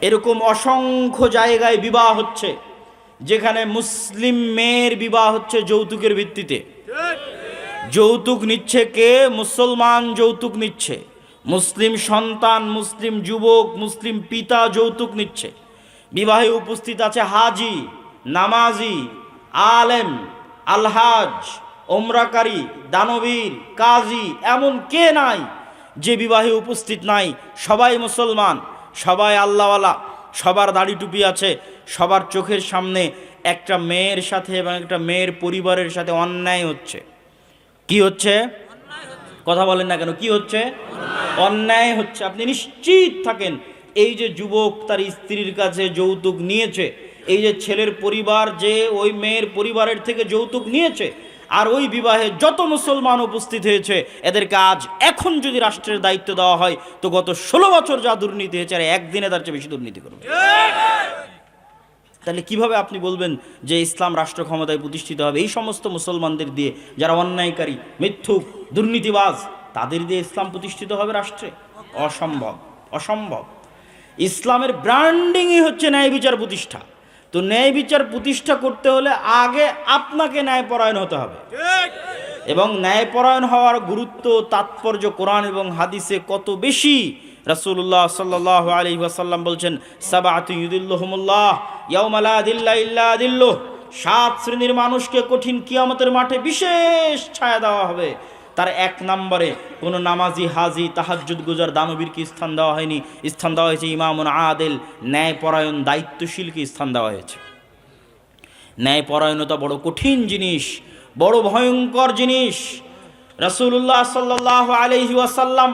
এরকম অসংখ্য জায়গায় বিবাহ হচ্ছে যেখানে মুসলিম মেয়ের বিবাহ হচ্ছে যৌতুকের ভিত্তিতে। যৌতুক নিচ্ছে কে? মুসলমান যৌতুক নিচ্ছে, মুসলিম সন্তান, মুসলিম যুবক, মুসলিম পিতা যৌতুক নিচ্ছে। বিবাহে উপস্থিত আছে হাজি, নামাজি, আলেম, আলহাজ, ওমরাকারী, দানবীর, কাজী, এমন কে নাই যে বিবাহে উপস্থিত নাই? সবাই মুসলমান, সবাই আল্লাহওয়ালা, সবার দাড়ি টুপি আছে, সবার চোখের সামনে একটা মেয়ের সাথে এবং একটা মেয়ের পরিবারের সাথে অন্যায় হচ্ছে। কি হচ্ছে? কথা বলেন না কেন? কি হচ্ছে? অন্যায় হচ্ছে। আপনি নিশ্চিত থাকেন, এই যে যুবক তার স্ত্রীর কাছে যৌতুক নিয়েছে, এই যে ছেলের পরিবার যে ওই মেয়ের পরিবারের থেকে যৌতুক নিয়েছে, আর ওই বিবাহে যত মুসলমান উপস্থিত হয়েছে, এদেরকে আজ এখন যদি রাষ্ট্রের দায়িত্ব দেওয়া হয় তো গত 16 বছর যা দুর্নীতি হয়েছে আর একদিনে তার চেয়ে বেশি দুর্নীতি করবে। তাহলে কিভাবে আপনি বলবেন যে ইসলাম রাষ্ট্র ক্ষমতায় প্রতিষ্ঠিত হবে? এই সমস্ত মুসলমানদের দিয়ে, যারা অন্যায়কারী, মিথ্যুক, দুর্নীতিবাজ, তাদের দিয়ে ইসলাম প্রতিষ্ঠিত হবে রাষ্ট্রে? অসম্ভব, অসম্ভব। ইসলামের ব্র্যান্ডিংই হচ্ছে ন্যায় বিচার প্রতিষ্ঠা। তো ন্যায় বিচার প্রতিষ্ঠা করতে হলে আগে আপনাকে ন্যায়পরায়ণ হতে হবে, এবং ন্যায়পরায়ণ হওয়ার গুরুত্ব, তাৎপর্য কোরআন এবং হাদিসে কত বেশি। রাসূলুল্লাহ সাল্লাল্লাহু আলাইহি ওয়াসাল্লাম বলছেন, সাবআতু ইউদিল্লুহুমুল্লাহ ইয়াওমা লা দিল্লা ইল্লা দিল্লুহ, 7 শ্রেণীর মানুষকে কঠিন কিয়ামতের মাঠে বিশেষ ছায়া দেওয়া হবে। তার 1 নম্বরে কোনো নামাজি, হাজি, তাহাজ্জুদ গুজার, দানবীরকে স্থান দেওয়া হয়নি, স্থান দেওয়া হয়েছে ইমামুন আদিল, ন্যায়পরায়ণ, দায়িত্বশীলকে স্থান দেওয়া হয়েছে। ন্যায়পরায়ণতা বড় কঠিন জিনিস, বড় ভয়ঙ্কর জিনিস। রাসূলুল্লাহ সাল্লাল্লাহু আলাইহি ওয়াসাল্লাম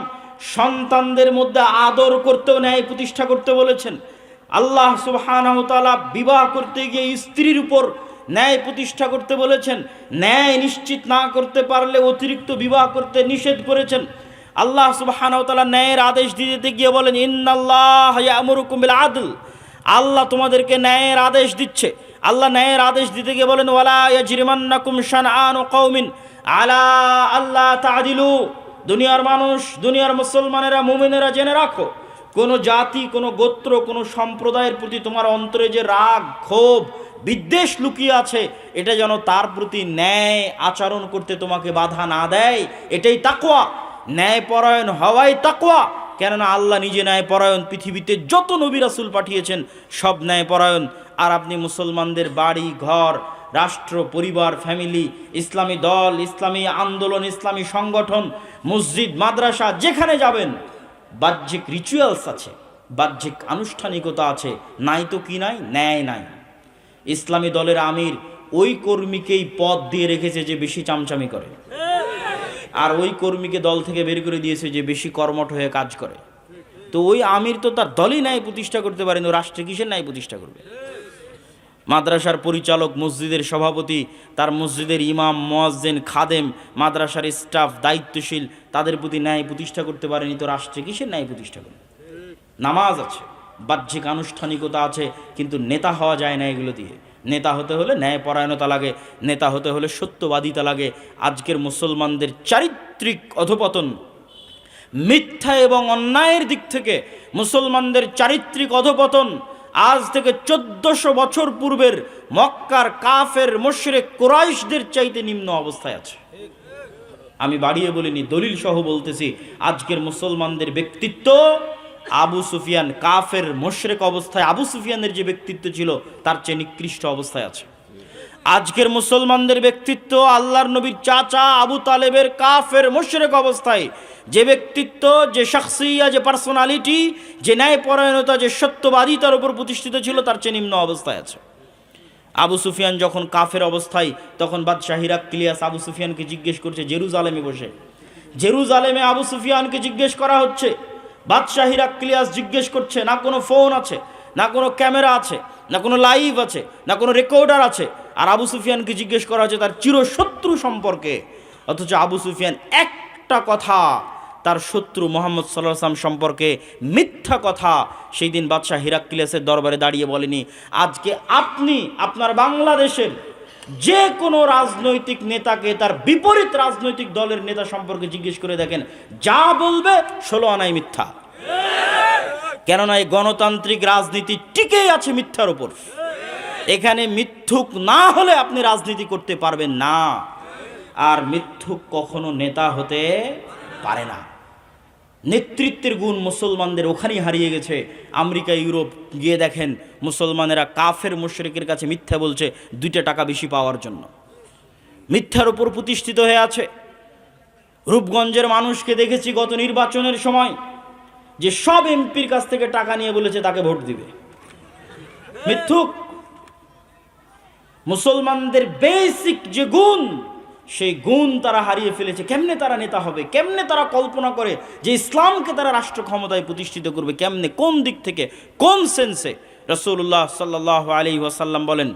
সন্তানদের মধ্যে আদর করতেও ন্যায় প্রতিষ্ঠা করতে বলেছেন। আল্লাহ সুবহানাহু ওয়া তাআলা বিবাহ করতে গিয়ে স্ত্রীর উপর ন্যায় প্রতিষ্ঠা করতে বলেছেন। ন্যায় নিশ্চিত না করতে পারলে অতিরিক্ত বিবাহ করতে নিষেধ করেছেন। আল্লাহ সুবহানাহু ওয়া তাআলা ন্যায়ের আদেশ দিতে গিয়ে বলেন, ইন্নাল্লাহা ইয়া'মুরুকুম বিল আদল, আল্লাহ তোমাদেরকে ন্যায়ের আদেশ দিচ্ছে। আল্লাহ ন্যায়ের আদেশ দিতে গিয়ে বলেন, ওয়ালা ইয়াজরিমান্নাকুম শানআনু কওমিন আলা আল্লাহ তা'দিলু, দুনিয়ার মানুষ, দুনিয়ার মুসলমানেরা, মুমিনেরা জেনে রাখো, কোনো জাতি, কোনো গোত্র, কোনো সম্প্রদায়ের প্রতি তোমার অন্তরে যে রাগ, ক্ষোভ, বিদ্বেষ লুকিয়ে আছে, এটা যেন তার প্রতি ন্যায় আচরণ করতে তোমাকে বাধা না দেয়। এটাই তাকওয়া, ন্যায়পরায়ণ হওয়াই তাকওয়া। কেননা আল্লাহ নিজে ন্যায়পরায়ণ, পৃথিবীতে যত নবী রাসূল পাঠিয়েছেন সব ন্যায়পরায়ণ। আর আপনি মুসলমানদের বাড়ি ঘর, রাষ্ট্র, পরিবার, ফ্যামিলি, ইসলামী দল, ইসলামী আন্দোলন, ইসলামী সংগঠন, মসজিদ, মাদ্রাসা, যেখানে যাবেন বাহ্যিক রিচুয়ালস আছে, বাহ্যিক আনুষ্ঠানিকতা আছে, নাই তো কি নাই? ন্যায় নাই। ইসলামী দলের আমির ওই কর্মীকেই পদ দিয়ে রেখেছে যে বেশি চামচামি করে, আর ওই কর্মীকে দল থেকে বের করে দিয়েছে যে বেশি কর্মঠ হয়ে কাজ করে। তো ওই আমির তো তার দলই ন্যায় প্রতিষ্ঠা করতে পারেন, ও রাষ্ট্রে কিসের ন্যায় প্রতিষ্ঠা করবে? মাদ্রাসার পরিচালক, মসজিদের সভাপতি, তার মসজিদের ইমাম, মুয়াজ্জিন, খাদেম, মাদ্রাসার স্টাফ, দায়িত্বশীল, তাদের প্রতি ন্যায় প্রতিষ্ঠা করতে পারেনি, তো রাষ্ট্রে কিসের ন্যায় প্রতিষ্ঠা করবে? নামাজ আছে, বাহ্যিক আনুষ্ঠানিকতা আছে, কিন্তু নেতা হওয়া যায় না এগুলো দিয়ে। নেতা হতে হলে ন্যায়পরায়ণতা লাগে, নেতা হতে হলে সত্যবাদিতা লাগে। আজকের মুসলমানদের চারিত্রিক অধপতন, মিথ্যা এবং অন্যায়ের দিক থেকে মুসলমানদের চারিত্রিক অধপতন আজ থেকে 1400 বছর পূর্বের মক্কার কাফের মুশরিক কুরাইশদের চাইতে নিম্ন অবস্থায় আছে। আমি বাড়িয়ে বলিনি, দলিল সহ বলতেছি, আজকের মুসলমানদের ব্যক্তিত্ব আবু সুফিয়ান, কাফের মুশরিক অবস্থায় আবু সুফিয়ানের যে ব্যক্তিত্ব ছিল তার চেয়ে নিকৃষ্ট অবস্থায় আছে। আজকের মুসলমানদের ব্যক্তিত্ব আল্লাহর নবীর চাচা আবু তালেবের কাফের মুশরিক অবস্থায় যে ব্যক্তিত্ব, যে শাখসিয়া, যে পার্সোনালিটি, যে ন্যায়পরায়ণতা, যে সত্যবাদিতার উপর প্রতিষ্ঠিত ছিল তার চেয়ে নিম্ন অবস্থায় আছে। আবু সুফিয়ান যখন কাফের অবস্থায়, তখন বাদশাহ হিরাক্লিয়াস আবু সুফিয়ানকে জিজ্ঞেস করছে জেরুজালেমে বসে। জেরুজালেমে আবু সুফিয়ানকে জিজ্ঞেস করা হচ্ছে, বাদশাহ হিরাক্লিয়াস জিজ্ঞেস করছে, না কোনো ফোন আছে, না কোনো ক্যামেরা আছে, না কোনো লাইভ আছে, না কোনো রেকর্ডার আছে, আর আবু সুফিয়ানকে জিজ্ঞেস করা হচ্ছে তার চিরশত্রু সম্পর্কে। অথচ আবু সুফিয়ান একটা কথা তার শত্রু মুহাম্মদ সাল্লাল্লাহু আলাইহি ওয়াসাল্লাম সম্পর্কে মিথ্যা কথা সেই দিন বাদশাহ হিরাক্লিয়াসের দরবারে দাঁড়িয়ে বলেনি। আজকে আপনি আপনার বাংলাদেশের যে কোনো রাজনৈতিক নেতাকে তার বিপরীত রাজনৈতিক দলের নেতা সম্পর্কে জিজ্ঞেস করে দেখেন, যা বলবে 16 আনায় মিথ্যা। কেননা এই গণতান্ত্রিক রাজনীতি টিকেই আছে মিথ্যার উপর। এখানে মিথ্যুক না হলে আপনি রাজনীতি করতে পারবেন না, আর মিথ্যুক কখনো নেতা হতে পারে না। নেতৃত্বের গুণ মুসলমানদের ওখানেই হারিয়ে গেছে। আমেরিকা, ইউরোপ গিয়ে দেখেন মুসলমানেরা কাফের মুশরিকের কাছে মিথ্যা বলছে 2 টাকা বেশি পাওয়ার জন্য, মিথ্যার উপর প্রতিষ্ঠিত হয়ে আছে। রূপগঞ্জের মানুষকে দেখেছি গত নির্বাচনের সময় যে সব এমপির কাছ থেকে টাকা নিয়ে বলেছে তাকে ভোট দিবে। মিথ্যুক। মুসলমানদের বেসিক যে গুণ, সেই গুণ তারা হারিয়ে ফেলেছে। কেমনে তারা নেতা হবে, কেমনে তারা কল্পনা করে যে ইসলামকে তারা রাষ্ট্র ক্ষমতায় প্রতিষ্ঠিত করবে, কেমনে, কোন দিক থেকে, কোন সেন্সে? রাসূলুল্লাহ সাল্লাল্লাহু আলাইহি ওয়াসাল্লাম বলেন,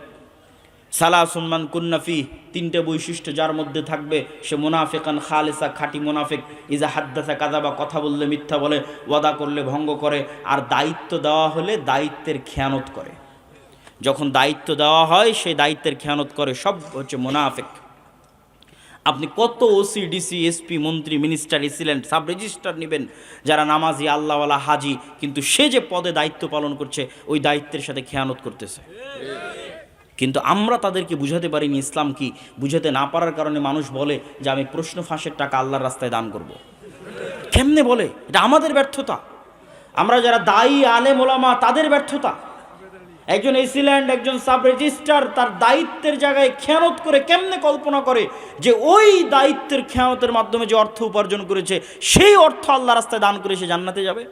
সালাসুন মান কুন্না ফিহি, 3টে বৈশিষ্ট্য যার মধ্যে থাকবে সে মুনাফিকান খালিসা, খাঁটি মুনাফিক। ইজা হাদ্দাসা কাযাবা, কথা বললে মিথ্যা বলে, ওয়াদা করলে ভঙ্গ করে, আর দায়িত্ব দেওয়া হলে দায়িত্বের খেয়ানত করে। যখন দায়িত্ব দেওয়া হয় সেই দায়িত্বের খেয়ানত করে, সব হচ্ছে মুনাফিক। আপনি কত ওসি, ডিসি, এসপি, মন্ত্রী, মিনিস্টার, এসিলেন্ট, সাব রেজিস্ট্রার নেবেন যারা নামাজি, আল্লাহওয়ালা, হাজি, কিন্তু সে যে পদে দায়িত্ব পালন করছে ওই দায়িত্বের সাথে খেয়ানত করতেছে। কিন্তু আমরা তাদেরকে বুঝাতে পারিনি ইসলাম কি। বুঝাতে না পারার কারণে মানুষ বলে যে আমি প্রশ্ন ফাঁসের টাকা আল্লাহর রাস্তায় দান করব। কেমনে বলে? এটা আমাদের ব্যর্থতা। আমরা যারা দায়ী, আলেম, ওলামা, তাদের ব্যর্থতা। একজন এসিল্যান্ড, একজন সাব রেজিস্ট্রার তার দায়িত্বের জায়গায় খেয়ানত করে, কেমনে কল্পনা করে যে ওই দায়িত্বের খেয়ানতের মাধ্যমে যে অর্থ উপার্জন করেছে সেই অর্থ আল্লাহ রাস্তায় দান করে সে জান্নাতে যাবে?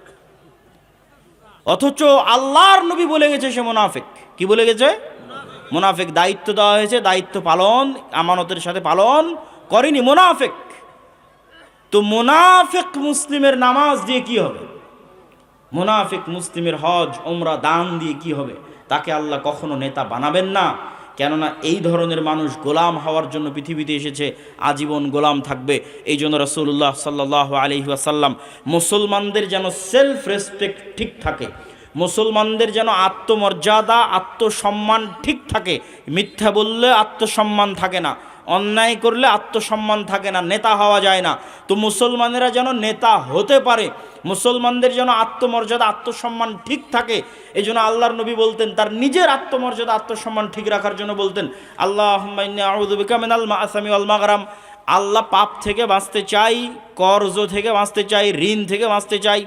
অথচ আল্লাহর নবী বলে গেছে সে মুনাফিক। কি বলে গেছে? মুনাফিক। দায়িত্ব দেওয়া হয়েছে, দায়িত্ব পালন আমানতের সাথে পালন করেনি, মুনাফিক। তো মুনাফিক মুসলিমের নামাজ দিয়ে কি হবে? মুনাফিক মুসলিমের হজ, উমরা, দান দিয়ে কি হবে? তাকে আল্লাহ কখনো নেতা বানাবেন না। কেননা এই ধরনের মানুষ গোলাম হওয়ার জন্য পৃথিবীতে এসেছে, আজীবন গোলাম থাকবে। এই জন্য রাসূলুল্লাহ সাল্লাল্লাহু আলাইহি ওয়াসাল্লাম মুসলমানদের যেন সেলফ রেসপেক্ট ঠিক থাকে, মুসলমানদের যেন আত্মমর্যাদা, আত্মসম্মান ঠিক থাকে। মিথ্যা বললে আত্মসম্মান থাকে না, অন্যায় করলে আত্মসম্মান থাকে না, নেতা হওয়া যায় না। তো মুসলমানেরা যেন নেতা হতে পারে, মুসলমানদের যেন আত্মমর্যাদা, আত্মসম্মান ঠিক থাকে। এই জন্য আল্লাহর নবী বলতেন, তার নিজের আত্মমর্যাদা, আত্মসম্মান ঠিক রাখার জন্য বলতেন, আল্লাহুম্মা ইন্নী আউযু বিকা মিনাল মাআসামি ওয়াল মাগরাম। আল্লাহ, পাপ থেকে বাঁচতে চাই, কর্জ থেকে বাঁচতে চাই, ঋণ থেকে বাঁচতে চাই।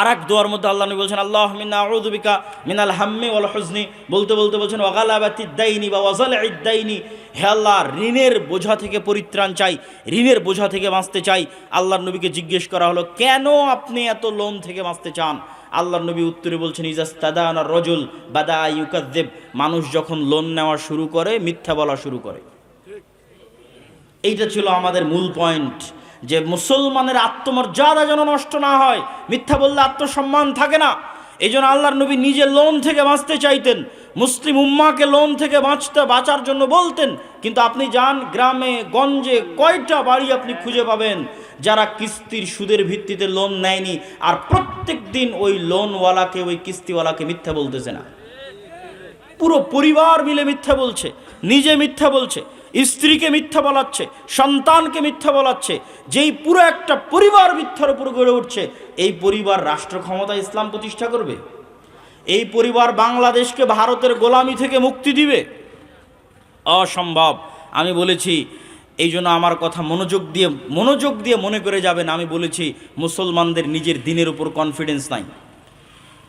আর এক দোয়ার মধ্যে আল্লাহ নবী বলছেন, আল্লাহুম্মা ইন্নী আউযু বিকা মিনাল হাম্মি ওয়াল হুজনি। বলতে বলতে বলছেন, ওয়া গালাবাতিদ দাইনি বা ওয়াজালঈদ দাইনি। হে আল্লাহ, ঋণের বোঝা থেকে পরিত্রাণ চাই, ঋণের বোঝা থেকে বাঁচতে চাই। আল্লাহর নবীকে জিজ্ঞেস করা হলো, কেন আপনি এত লোন থেকে বাঁচতে চান? আল্লাহর নবী উত্তরে বলছেন, ইজাস্তাদানা রাজুল বাদা ইউকাযযিব। মানুষ যখন লোন নেওয়া শুরু করে মিথ্যা বলা শুরু করে। এইটা ছিল আমাদের মূল পয়েন্ট, যে মুসলমানের আত্মমর্যাদা যেন নষ্ট না হয়। মিথ্যা বললে আত্মসম্মান থাকে না। এই জন্য আল্লাহর নবী নিজে লোন থেকে বাঁচতে চাইতেন, মুসলিম উম্মাকে লোন থেকে বাঁচার জন্য বলতেন। কিন্তু আপনি যান গ্রামে গঞ্জে, কয়টা বাড়ি আপনি খুঁজে পাবেন যারা কিস্তির সুদের ভিত্তিতে লোন নেয়নি, আর প্রত্যেক দিন ওই লোনওয়ালাকে, ওই কিস্তিওয়ালাকে মিথ্যা বলতেছে না। পুরো পরিবার মিলে মিথ্যা বলছে, নিজে মিথ্যা বলছে, স্ত্রীকে মিথ্যা বলাচ্ছে, সন্তানকে মিথ্যা বলাচ্ছে। যেই পুরো একটা পরিবার মিথ্যার উপর গড়ে উঠছে, এই পরিবার রাষ্ট্র ক্ষমতায় ইসলাম প্রতিষ্ঠা করবে? এই পরিবার বাংলাদেশকে ভারতের গোলামি থেকে মুক্তি দিবে? অসম্ভব। আমি বলেছি, এই জন্য আমার কথা মনোযোগ দিয়ে মনে করে যাবেন। আমি বলেছি, মুসলমানদের নিজের দিনের উপর কনফিডেন্স নাই,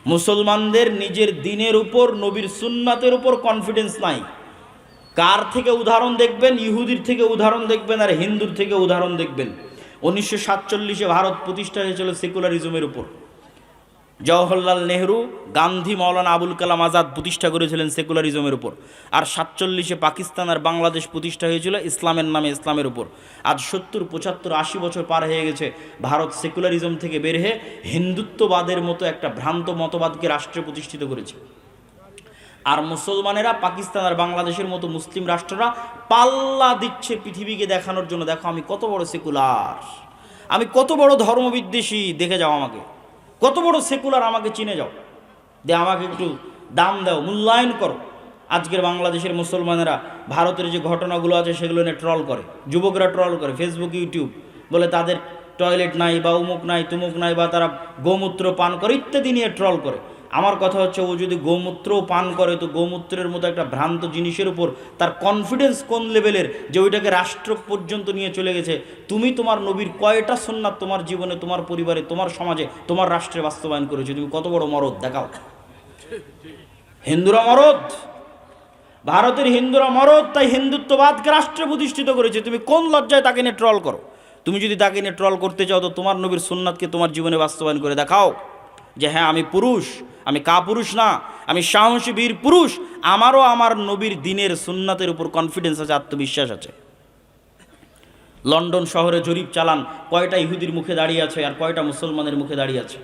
মুসলমানদের নিজের দিনের উপর, নবীর সুন্নাতের উপর কনফিডেন্স নাই। কার থেকে উদাহরণ দেখবেন? ইহুদির থেকে উদাহরণ দেখবেন, আর হিন্দুর থেকে উদাহরণ দেখবেন। 1947-এ ভারত প্রতিষ্ঠা হয়েছিল সেকুলারিজমের উপর। জওহরলাল নেহরু, গান্ধী, মৌলানা আবুল কালাম আজাদ প্রতিষ্ঠা করেছিলেন সেকুলারিজমের উপর। আর 47-এ পাকিস্তান আর বাংলাদেশ প্রতিষ্ঠা হয়েছিল ইসলামের নামে, ইসলামের উপর। আজ 70, 75, 80 বছর পার হয়ে গেছে, ভারত সেকুলারিজম থেকে বের হয়ে হিন্দুত্ববাদের মতো একটা ভ্রান্ত মতবাদকে রাষ্ট্রে প্রতিষ্ঠিত করেছে। আর মুসলমানেরা পাকিস্তান আর বাংলাদেশের মতো মুসলিম রাষ্ট্ররা পাল্লা দিচ্ছে পৃথিবীকে দেখানোর জন্য, দেখো আমি কত বড় সেকুলার, আমি কত বড় ধর্মবিদ্বেষী, দেখে যাও আমাকে, কত বড় সেকুলার, আমাকে চিনে যাও, আমাকে একটু দাম দাও, মূল্যায়ন করো। আজকের বাংলাদেশের মুসলমানেরা ভারতের যে ঘটনাগুলো আছে সেগুলো নিয়ে ট্রল করে, যুবকরা ট্রল করে, ফেসবুক, ইউটিউব, বলে তাদের টয়লেট নাই বা উমুক নাই তুমুক নাই, বা তারা গোমূত্র পান করে ইত্যাদি নিয়ে ট্রল করে। আমার কথা হচ্ছে, ও যদি গোমূত্র পান করে তো গোমূত্রের মতো একটা ভ্রান্ত জিনিসের উপর তার কনফিডেন্স কোন লেভেলের যে ওইটাকে রাষ্ট্র পর্যন্ত নিয়ে চলে গেছে। তুমি তোমার নবীর কয়টা সুন্নাত তোমার জীবনে, তোমার পরিবারে, তোমার সমাজে, তোমার রাষ্ট্রে বাস্তবায়ন করেছো? তুমি কত বড় মরদ দেখাও। হিন্দুরা মরদ, ভারতের হিন্দুরা মরদ, তাই হিন্দুত্ববাদকে রাষ্ট্রে প্রতিষ্ঠিত করেছে। তুমি কোন লজ্জায় তাকে নিয়ে ট্রল করো? তুমি যদি তাকে নিয়ে ট্রল করতে চাও তো তোমার নবীর সুন্নাতকে তোমার জীবনে বাস্তবায়ন করে দেখাও, যে হ্যাঁ আমি পুরুষ, আমি কাপুরুষ না, আমি সাহসী বীর পুরুষ, আমারও আমার নবীর দিনের সুন্নাতের উপর কনফিডেন্স আছে, আত্মবিশ্বাস আছে। লন্ডন শহরে জরিপ চালান, কয়টা ইহুদির মুখে দাঁড়িয়ে আছে আর কয়টা মুসলমানের মুখে দাঁড়িয়ে আছে।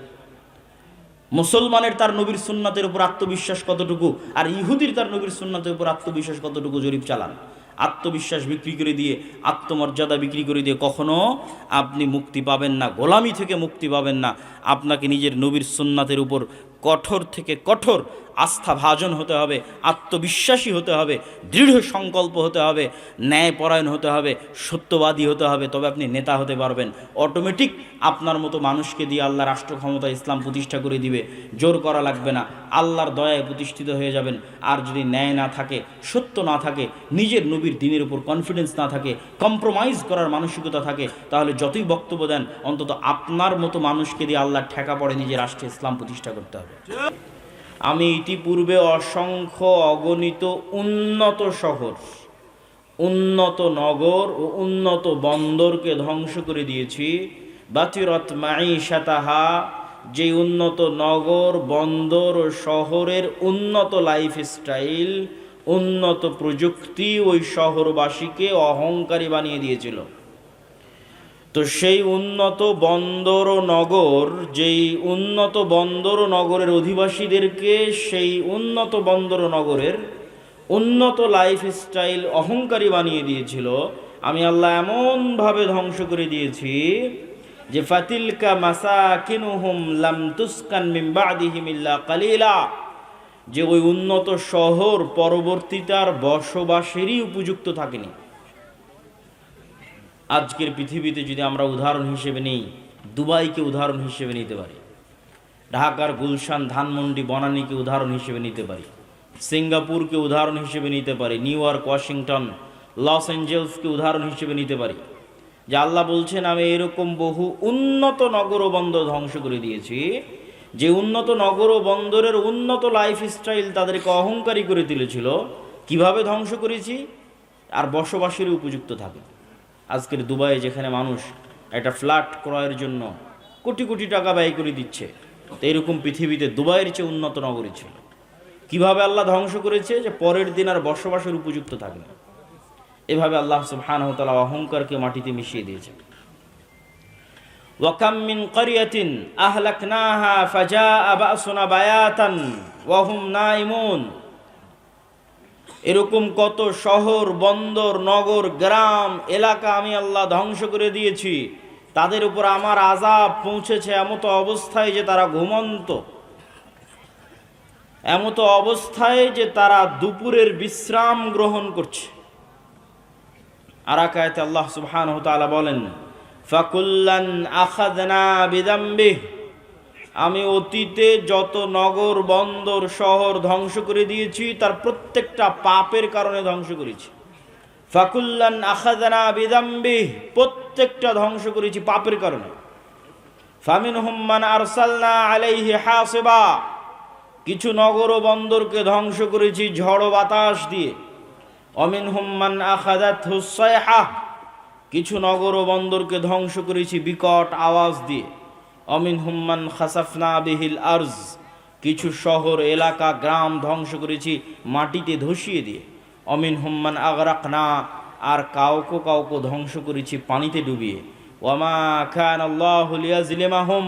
মুসলমানের তার নবীর সুন্নাতের উপর আত্মবিশ্বাস কতটুকু, আর ইহুদির তার নবীর সুন্নাতের উপর আত্মবিশ্বাস কতটুকু, জরিপ চালান। আত্মবিশ্বাস বিক্রি করে দিয়ে, আত্মমর্যাদা বিক্রি করে দিয়ে কখনো আপনি মুক্তি পাবেন না, গোলামি থেকে মুক্তি পাবেন না। আপনাকে নিজের নবীর সুন্নাতের উপর কঠোর থেকে কঠোর আস্থাভাজন হতে হবে, আত্মবিশ্বাসী হতে হবে, দৃঢ় সংকল্প হতে হবে, ন্যায়পরায়ণ হতে হবে, সত্যবাদী হতে হবে, তবে আপনি নেতা হতে পারবেন। অটোমেটিক আপনার মতো মানুষকে দিয়ে আল্লাহ রাষ্ট্র ক্ষমতা ইসলাম প্রতিষ্ঠা করে দিবে, জোর করা লাগবে না, আল্লাহর দয়ায় প্রতিষ্ঠিত হয়ে যাবেন। আর যদি ন্যায় না থাকে, সত্য না থাকে, নিজের নবীর দিনের উপর কনফিডেন্স না থাকে, কম্প্রোমাইজ করার মানসিকতা থাকে, তাহলে যতই বক্তব্য দেন অন্তত আপনার মতো মানুষকে দিয়ে আল্লাহ ঠেকা পড়ে নিজের রাষ্ট্রে ইসলাম প্রতিষ্ঠা করতে হবে। আমি ইতিপূর্বে অসংখ্য অগণিত উন্নত শহর, উন্নত নগর ও উন্নত বন্দরকে ধ্বংস করে দিয়েছি। বাতিরত মাঈশাতাহা, যে উন্নত নগর, বন্দর ও শহরের উন্নত লাইফস্টাইল, উন্নত প্রযুক্তি ওই শহরবাসীকে অহংকারী বানিয়ে দিয়েছিল। তো সেই উন্নত বন্দর ও নগর, যেই উন্নত বন্দর ও নগরের অধিবাসীদেরকে সেই উন্নত বন্দর ও নগরের উন্নত লাইফস্টাইল অহংকারী বানিয়ে দিয়েছিল, আমি আল্লাহ এমনভাবে ধ্বংস করে দিয়েছি যে ফাতিলকা মাসাকিনুহুম লাম তুসকান মিন বাদিহিম ইল্লা কালিলা, যে ওই উন্নত শহর পরবর্তীতে আর বসবাসেরই উপযুক্ত থাকেনি। আজকের পৃথিবীতে যদি আমরা উদাহরণ হিসেবে নেই, দুবাইকে উদাহরণ হিসেবে নিতে পারি, ঢাকার গুলশান, ধানমন্ডি, বনানীকে উদাহরণ হিসেবে নিতে পারি, সিঙ্গাপুরকে উদাহরণ হিসেবে নিতে পারি, নিউ ইয়র্ক, ওয়াশিংটন, লস অ্যাঞ্জেলসকে উদাহরণ হিসেবে নিতে পারি, যে আল্লাহ বলছেন আমি এরকম বহু উন্নত নগর ও বন্দর ধ্বংস করে দিয়েছি, যে উন্নত নগর ও বন্দরের উন্নত লাইফস্টাইল তাদেরকে অহংকারী করে তুলেছিল। কিভাবে ধ্বংস করেছি? আর বসবাসের উপযুক্ত থাকে। আজকের দুবাইয়ে যেখানে মানুষ একটা ফ্ল্যাট ক্রয়ের জন্য কোটি কোটি টাকা ব্যয় করে দিচ্ছে, তো এরকম পৃথিবীতে দুবাইয়ের চেয়ে উন্নত নগরী ছিল। কিভাবে আল্লাহ ধ্বংস করেছে? যে পরের দিন আর বসবাসের উপযুক্ত থাকে না। এভাবে আল্লাহ সুবহানাহু ওয়া তাআলা অহংকারকে মাটিতে মিশিয়ে দিয়েছেন। ওয়া কাম মিন ক্বরিয়াতিন আহলাকনাহা ফাজাআ বাসুনা বায়াতান ওয়া হুম নাইমুন, এরকম কত শহর, বন্দর, নগর, গ্রাম, এলাকা আমি আল্লাহ ধ্বংস করে দিয়েছি, তাদের উপর আমার আযাব পৌঁছেছে এমতো অবস্থায় যে তারা ঘুমন্ত, এমতো অবস্থায় যে তারা দুপুরের বিশ্রাম গ্রহণ করছে। আর এক আয়াতে আল্লাহ সুবহানাহু ওয়া তাআলা বলেন ফাকুল্লান আখাযনা বিযামবিহি, আমি অতীতে যত নগর, বন্দর, শহর ধ্বংস করে দিয়েছি তার প্রত্যেকটা পাপের কারণে ধ্বংস করেছি। ফাকুল্লান আখাযনা বিযামবিহি, প্রত্যেকটা ধ্বংস করেছি পাপের কারণে। ফামিনহুম মান আরসালনা আলাইহি হাসিবা, কিছু নগর ও বন্দরকে ধ্বংস করেছি ঝড় বাতাস দিয়ে। অমিনহুম মান আখাযাতহু সাইহা, কিছু নগর ও বন্দরকে ধ্বংস করেছি বিকট আওয়াজ দিয়ে। অমিনহুম মান খাসাফনা বিহিল আরজ, কিছু শহর, এলাকা, গ্রাম ধ্বংস করেছি মাটিতে ধসিয়ে দিয়ে। অমিনহুম মান আগরাকনা, আর কাউকে কাউকে ধ্বংস করেছি পানিতে ডুবিয়ে। ওয়ামা কানাল্লাহু লিয়াজলিমাহুম,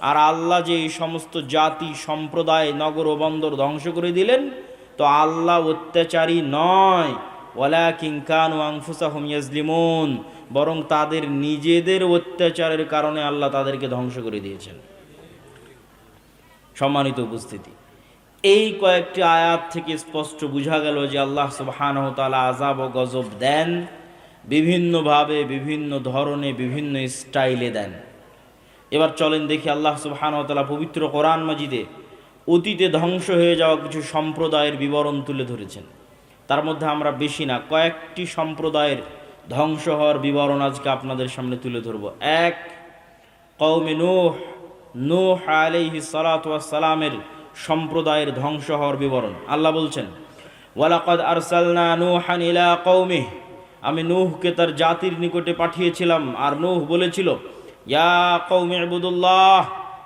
আর আল্লাহ যে এই সমস্ত জাতি, সম্প্রদায়, নগর ও বন্দর ধ্বংস করে দিলেন, তো আল্লাহ অত্যাচারী নয়, ওয়ালাকিন কানু আনফুসাহুম ইয়াজলিমুন, বরং তাদের নিজেদের অত্যাচারের কারণে আল্লাহ তাদেরকে ধ্বংস করে দিয়েছেন। সম্মানিত উপস্থিতি, এই কয়েকটি আয়াত থেকে স্পষ্ট বোঝা গেল যে আল্লাহ সুবহানাহু ওয়া তাআলা আযাব ও গজব দেন বিভিন্নভাবে, বিভিন্ন ধরনে, বিভিন্ন স্টাইলে দেন। এবার চলেন দেখি আল্লাহ সুবহানাহু ওয়া তাআলা পবিত্র কোরআন মাজিদে অতীতে ধ্বংস হয়ে যাওয়া কিছু সম্প্রদায়ের বিবরণ তুলে ধরেছেন। তার মধ্যে আমরা বেশি না, কয়েকটি সম্প্রদায়ের ধ্বংস হওয়ার বিবরণ আজকে আপনাদের সামনে তুলে ধরব। এক, কওমে নূহ, নূহ আলাইহিস সালাতু ওয়াস সালামের সম্প্রদায়ের ধ্বংস হওয়ার বিবরণ। আল্লাহ বলছেন, ওয়ালাকাদ আরসালনা নূহান ইলা কওমিহি, আমি নূহকে তার জাতির নিকটে পাঠিয়েছিলাম, আর নূহ বলেছিল, ইয়া কওমি ইবুদুল্লাহ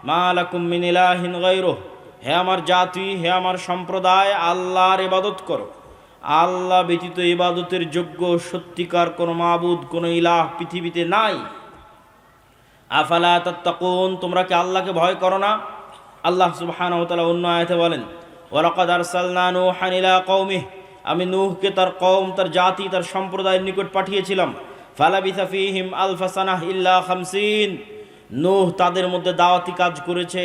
মা লাকুম মিন ইলাহিন গায়রুহ, হে আমার জাতি, হে আমার সম্প্রদায়, আল্লাহর ইবাদত করো। আল্লাহ ব্যতীত ইবাদতের যোগ্য সত্যিকার কোনো মাবুদ, কোনো ইলাহ পৃথিবীতে নাই। আফালা তাত্তাকুন, তোমরা কি আল্লাহকে ভয় করো না? আল্লাহ সুবহানাহু ওয়া তাআলা অন্য আয়াতে বলেন, ওয়ালাকাদ আরসালনা নূহান ইলা কওমিহি, আমি নূহকে তার কওম, তার জাতি, তার সম্প্রদায়ের নিকট পাঠিয়েছিলাম। ফালাবিসা ফীহিম আলফা সানাহ ইল্লা 50, নূহ তাদের মধ্যে দাওয়াতি কাজ করেছে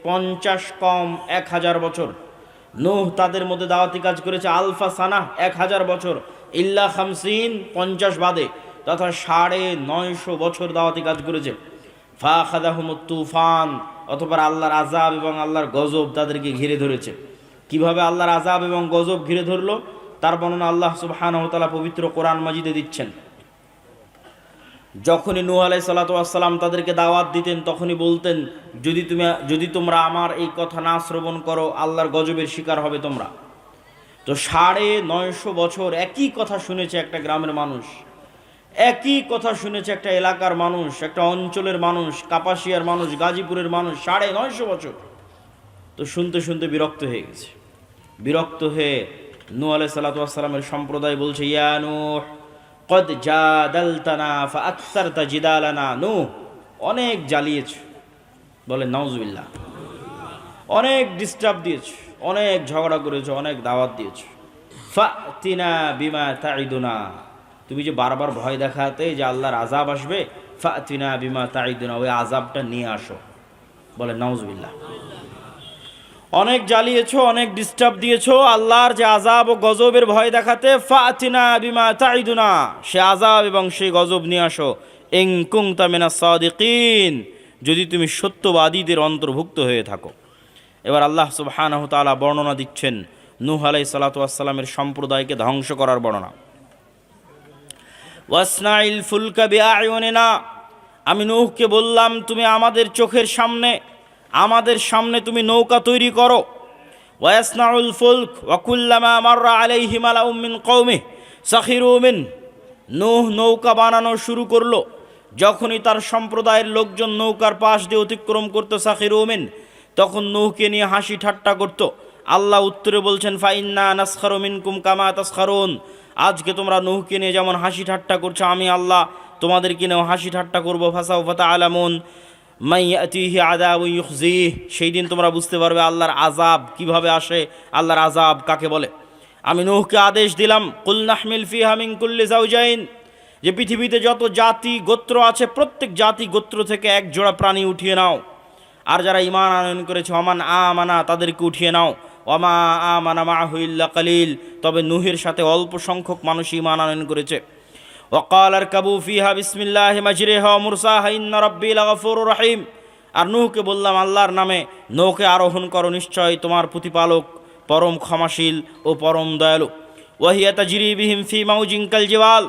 50 কম 1000 বছর। নূহ তাদের মধ্যে দাওয়াতি কাজ করেছে আলফা সানাহ 1000 বছর, ইল্লা 50 50 বাদে, তথা 950 বছর দাওয়াতি কাজ করেছে। ফাখাযাহুমুত তুফান, অতঃপর আল্লাহর আযাব এবং আল্লাহর গজব তাদেরকে ঘিরে ধরেছে। কিভাবে আল্লাহর আযাব এবং গজব ঘিরে ধরলো তার বর্ণনা আল্লাহ সুবহানাহু ওয়া তাআলা পবিত্র কোরআন মাজিদে দিচ্ছেন। যখনই নূহ আলাইহিস সালাতু ওয়াস সালাম তাদেরকে দাওয়াত দিতেন, তখনই বলতেন, যদি তোমরা আমার এই কথা না শ্রবণ করো, আল্লাহর গজবের শিকার হবে তোমরা। তো 950 বছর একই কথা শুনেছে একটা গ্রামের মানুষ, একই কথা শুনেছে একটা এলাকার মানুষ, একটা অঞ্চলের মানুষ, কাপাসিয়ার মানুষ, গাজীপুরের মানুষ, 950 বছর। তো শুনতে শুনতে বিরক্ত হয়ে গেছে। বিরক্ত হয়ে নূহ আলাইহিস সালাতু ওয়াস সালামের সম্প্রদায় বলছে, ইয়া নূহ কদ জাদালতানা ফাআকসারতা জিদালানা, নূহ অনেক জ্বালিয়েছ, বলে নাউজুবিল্লাহ, অনেক ডিস্টার্ব দিয়েছ, অনেক ঝগড়া করেছ, অনেক দাওয়াত দিয়েছ। ফাতিনা বিমা তাইদুনা, তুমি যে বারবার ভয় দেখাতে যে আল্লাহর আযাব আসবে, ফাতিনা বিমা তাইদুনা, ওই আযাবটা নিয়ে আসো, বলে নাউজুবিল্লাহ। অনেক জ্বালিয়েছো, অনেক ডিস্টার্ব দিয়েছো, আল্লাহর যে আযাব ও গজবের ভয় দেখাতে, ফাতিনা বিমা তাইদুনা, সে আযাব এবং সেই গজব নিয়ে আসো। ইন কুনতা মিনাস সাদিকিন, যদি তুমি সত্যবাদীদের অন্তর্ভুক্ত হয়ে থাকো। এবার আল্লাহ সুবহানাহু ওয়া তাআলা বর্ণনা দিচ্ছেন নূহ আলাইহিস সালাতু ওয়াস সালামের সম্প্রদায়কে ধ্বংস করার বর্ণনা। ওয়াসনাইল ফুলকা বিআয়ুনিনা, আমি নূহকে বললাম, তুমি আমাদের চোখের সামনে, আমাদের সামনে তুমি নৌকা তৈরি করো। ওয়াসনাউল ফুলক ওয়া কুল্লামা মাররা আলাইহি মালাউম মিন কওমিহি সাখিরু মিন, নূহ নৌকা বানানো শুরু করলো। যখনই তার সম্প্রদায়ের লোকজন নৌকার পাশ দিয়ে অতিক্রম করতো, সাখিরু মিন, তখন নূহকে নিয়ে হাসি ঠাট্টা করত। আল্লাহ উত্তরে বলছেন, ফাইন্না নাসখারু মিনকুম কামা তাসখারুন, আজকে তোমরা নূহকে নিয়ে যেমন হাসি ঠাট্টা করছো, আমি আল্লাহ তোমাদেরকে নিয়েও হাসি ঠাট্টা করবো। ফাসাউফা তা'লামুন মান ইয়াতিহি আযাবুন ইউখজিহ, সেই দিন তোমরা বুঝতে পারবে আল্লাহর আযাব কিভাবে আসে, আল্লাহর আযাব কাকে বলে। আমি নূহকে আদেশ দিলাম, কুল নাহমিল ফিহা মিন কুল্লি যাওজাইন, যে পৃথিবীতে যত জাতি গোত্র আছে প্রত্যেক জাতি গোত্র থেকে এক জোড়া প্রাণী উঠিয়ে নাও। আর যারা ঈমান আনয়ন করেছে, ওমান আমানা, তাদেরকে উঠিয়ে নাও। ওমা আমানা মাআহু ইল্লা কালিল, তবে নূহের সাথে অল্প সংখ্যক মানুষ ঈমান আনয়ন করেছে। ওয়াকাল আরকাবু ফিহা বিসমিল্লাহি মাজরিহা ওয়া মুরসাহা ইন্না রাব্বি লাগাফুরুর রহিম, আর নূহকে বললাম, আল্লাহর নামে নৌকে আরোহণ করো, নিশ্চয় তোমার প্রতিপালক পরম ক্ষমাশীল ও পরম দয়ালু। ওয়াহিয়া তাজরি বিহিম ফি মাউজিন কাল জিবাল,